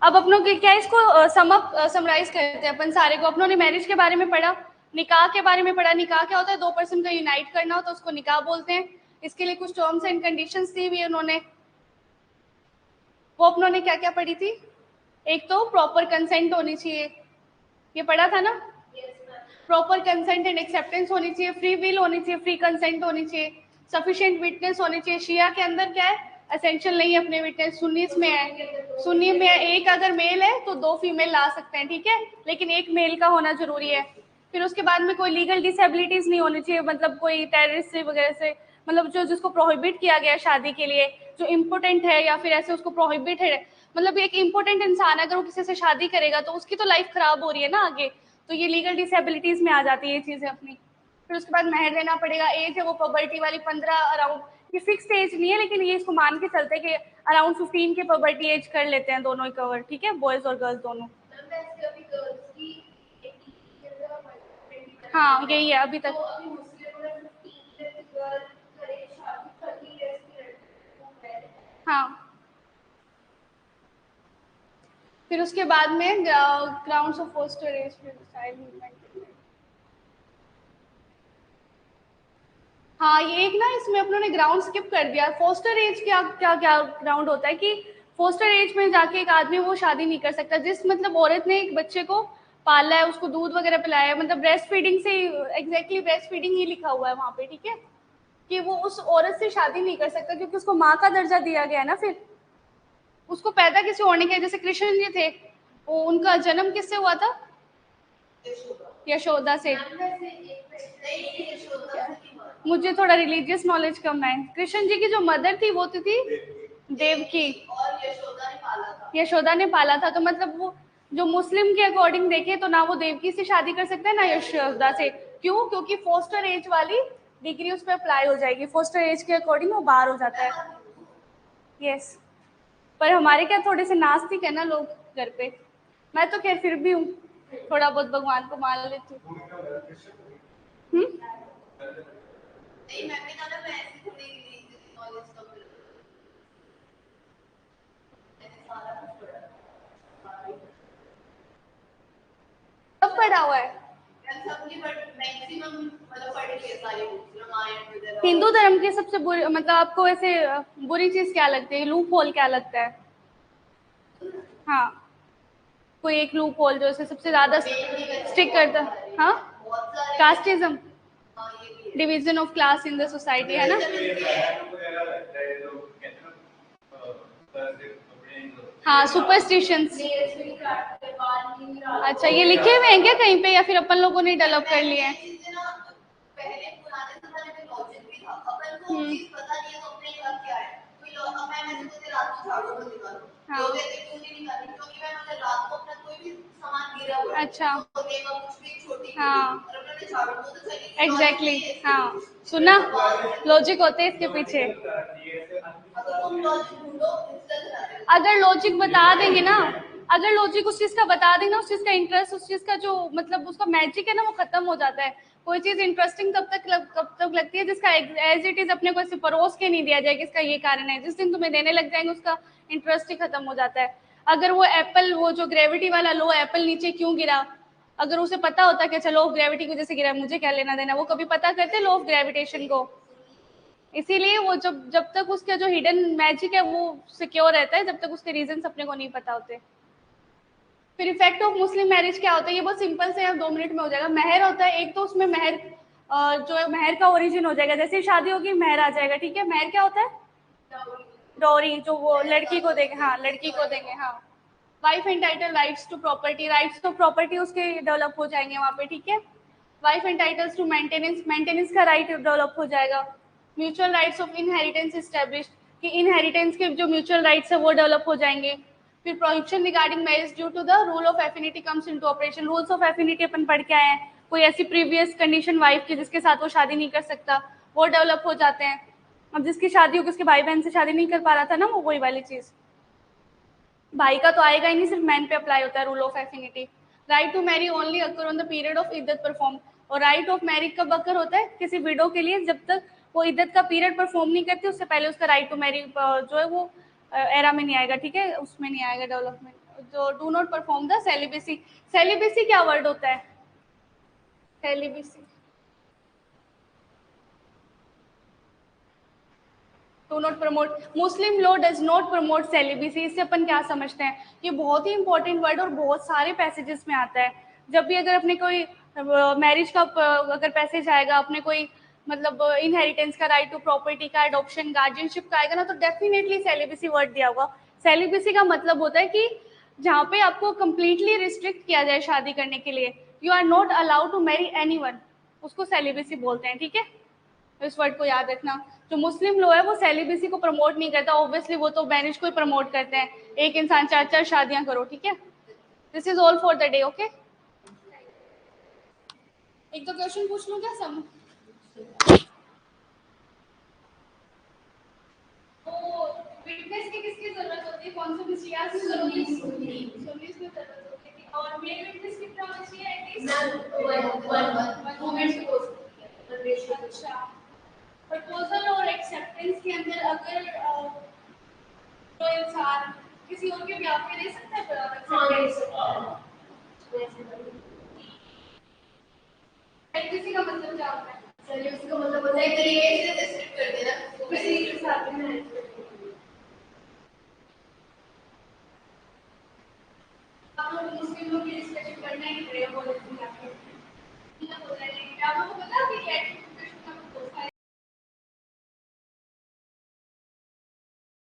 अब अपनों के क्या इसको समराइज करते हैं अपन सारे को। अपनों ने मैरिज के बारे में पढ़ा, निकाह के बारे में पढ़ा। निकाह क्या होता है? दो पर्सन का यूनाइट करना हो तो उसको निकाह बोलते हैं। इसके लिए कुछ टर्म्स एंड कंडीशंस दी हुई है उन्होंने। वो अपनों ने क्या क्या पढ़ी थी? एक तो प्रॉपर कंसेंट होनी चाहिए, ये पढ़ा था ना? प्रॉपर कंसेंट एंड एक्सेप्टेंस होनी चाहिए, फ्री विल होनी चाहिए, फ्री कंसेंट होनी चाहिए, सफिशिएंट विटनेस होनी चाहिए। शिया के अंदर क्या है? एसेंशियल नहीं है अपने विटनेस। सुन्नीस में है, सुन्नी में है, एक अगर मेल है तो दो फीमेल ला सकते हैं, ठीक है, लेकिन एक मेल का होना जरूरी है। फिर उसके बाद में कोई लीगल डिसेबिलिटीज नहीं होनी चाहिए, मतलब कोई टेररिस्ट वगैरह से, मतलब जो जिसको प्रोहिबिट किया गया है शादी के लिए, जो इम्पोर्टेंट है या फिर ऐसे उसको प्रोहिबिट है, मतलब एक इम्पोर्टेंट इंसान अगर वो किसी से शादी करेगा तो उसकी तो लाइफ खराब हो रही है ना आगे, तो ये लीगल डिसेबिलिटीज में आ जाती है ये चीजें अपनी। फिर उसके बाद मेहर देना पड़ेगा। एज है वो पबर्टी वाली 15 अराउंड, ये फिक्स एज नहीं है, लेकिन ये इसको मान के चलते हैं कि अराउंड 15 के पबर्टी एज कर लेते हैं दोनों ही कवर, ठीक है, बॉयज और गर्ल्स दोनों। हाँ यही है अभी तक। हाँ, फिर उसके बाद में ग्राउंड्स ऑफ फोस्टर एज, फिर चाइल्ड मूवमेंट। हाँ, ये एक ना इसमें अपनों ने ग्राउंड स्किप कर दिया। फोस्टर एज क्या क्या क्या ग्राउंड होता है कि फोस्टर एज में जाके एक आदमी वो शादी नहीं कर सकता जिस मतलब औरत ने एक बच्चे को पाला है, उसको दूध वगैरह पिलाया है, मतलब ब्रेस्ट फीडिंग से, एग्जैक्टली ब्रेस्ट फीडिंग ही लिखा हुआ है वहां पे, ठीक है, कि वो उस औरत से शादी नहीं कर सकता क्योंकि उसको माँ का दर्जा दिया गया है ना। फिर उसको पैदा किसी और ने किया, जैसे कृष्ण जी थे, वो उनका जन्म किससे हुआ था? यशोदा से। मुझे थोड़ा रिलीजियस नॉलेज कम है। कृष्ण जी की जो मदर थी वो तो थी देवकी, यशोदा ने पाला था। तो मतलब वो जो मुस्लिम के अकॉर्डिंग देखे तो ना वो देवकी से शादी कर सकता है ना यशोदा से। क्यों? क्योंकि फोस्टर एज वाली डिग्री उस पर अप्लाई हो जाएगी, फोस्टर एज के अकॉर्डिंग वो बाहर हो जाता है। यस, पर हमारे क्या थोड़े से नास्तिक है ना लोग घर पे। मैं तो खैर फिर भी हूँ, थोड़ा बहुत भगवान को मान लेती हूँ। सब पढ़ा हुआ है हिंदू धर्म की सबसे बुरी, मतलब आपको ऐसे बुरी चीज क्या लगती है, लूप होल क्या लगता है? हाँ, कोई एक लूप होल जो इसे सबसे ज्यादा स्टिक करता। हाँ, casteism, division of class in the society, है ना? हाँ, सुपरस्टिशंस। अच्छा, ये लिखे हुए हैं क्या कहीं पे या फिर अपन लोगों ने डेवलप कर लिए हैं? हम्म, हाँ, अच्छा, हाँ, एग्जैक्टली, हाँ, सुना, लॉजिक होते हैं इसके पीछे। अगर लॉजिक बता देंगे ना, अगर लॉजिक उस चीज का बता देंगे ना, उस चीज का इंटरेस्ट, उस चीज का जो मतलब उसका मैजिक है ना, वो खत्म हो जाता है। कोई चीज इंटरेस्टिंग तब तक लगती है जिसका एज इट इज अपने को ऐसे परोस के नहीं दिया जाए कि इसका ये कारण है। जिस दिन तुम्हें देने लग जाएंगे उसका इंटरेस्ट ही खत्म हो जाता है। अगर वो एप्पल, वो जो ग्रेविटी वाला लो एप्पल नीचे क्यों गिरा, अगर उसे पता होता कि चलो ग्रेविटी की वजह से गिरा, मुझे क्या लेना देना, वो कभी पता करते लॉ ऑफ ग्रेविटेशन को? इसीलिए वो जब तक उसका जो हिडन मैजिक है वो सिक्योर रहता है, जब तक उसके रीजन अपने को नहीं पता होते। फिर इफेक्ट ऑफ मुस्लिम मैरिज क्या होता है? ये बहुत सिंपल से 2 मिनट में हो जाएगा। मेहर होता है एक, तो उसमें मेहर जो है मेहर का ओरिजिन हो जाएगा, जैसे शादी होगी मेहर आ जाएगा, ठीक है। मेहर क्या होता है? डॉरी, जो वो लड़की को देंगे, हाँ लड़की को देंगे, हाँ। Wife entitle rights to property, rights to property उसके डेवलप हो जाएंगे वहाँ पे, ठीक है। Wife entitles to maintenance, maintenance का राइट डेवलप हो जाएगा। Mutual rights of inheritance establish, कि इनहेरिटेंस के जो म्यूचुअल राइट्स है वो डेवलप हो जाएंगे। फिर prohibition regarding marriage due to the rule of affinity comes into operation. Rules of affinity अपन पढ़ के आए हैं, कोई ऐसी प्रीवियस कंडीशन वाइफ की जिसके साथ वो शादी नहीं कर सकता, वो डेवलप हो जाते हैं। अब जिसकी शादी हो, उसके भाई बहन से शादी नहीं कर पा रहा था ना, वो वही वाली चीज। भाई का तो आएगा ही नहीं, सिर्फ मैन पे अप्लाई होता है rule of affinity. Right to marry only occur on the period of इद्दत परफॉर्म। और राइट ऑफ मैरिज कब अकर होता है? किसी विडो के लिए जब तक वो इद्दत का पीरियड परफॉर्म नहीं करती, उससे पहले उसका राइट टू मैरी जो है वो एरा में नहीं आएगा, ठीक है, उसमें नहीं आएगा डेवलपमेंट। जो do not perform the celibacy. Celibacy क्या वर्ड होता है? Celibacy do not promote. Muslim law does not promote celibacy. इससे अपन क्या समझते हैं? ये बहुत ही इंपॉर्टेंट वर्ड और बहुत सारे पैसेजेस में आता है। जब भी अगर अपने कोई मैरिज का अगर पैसेज आएगा, अपने कोई मतलब इनहेरिटेंस का, राइट टू प्रॉपर्टी का, अडॉप्शन, गार्जियनशिप का आएगा ना, तो डेफिनेटली सेलिबेसी वर्ड दिया होगा। सेलिबेसी का मतलब होता है कि जहाँ पे आपको कंप्लीटली रिस्ट्रिक्ट किया जाए शादी करने के लिए, you are not allowed to marry anyone, उसको सेलिबेसी बोलते हैं, ठीक है। तो इस वर्ड को याद रखना। जो मुस्लिम लॉ है वो सेलिबेसी को प्रमोट नहीं करता, ऑब्वियसली वो तो मैरिज को ही प्रमोट करते हैं, एक इंसान 4 शादियां करो, ठीक है। This is all for the day, okay. एक तो क्वेश्चन पूछ लूं क्या सब? तो विटनेस की किसकी जरूरत होती है? कौन से में शिया की जरूरत होती है? सुन्नीस में जरूरत होती है। और मेल विटनेस कितना होना चाहिए एटलीस्ट? वन। अच्छा, प्रपोजल और एक्सेप्टेंस के अंदर अगर तो इंसान किसी और के ब्याह पे दे सकता है? किसी का मतलब क्या होता है? सेलिब्रेसी का मतलब होता है तरीके से रिस्ट्रिक्ट कर देना किसी के साथ में। आप लोग मुस्लिम लोग की डिस्कशन करना ही पड़ेगा, बोले थे आपको। मतलब होता है, आप लोगों को पता है कि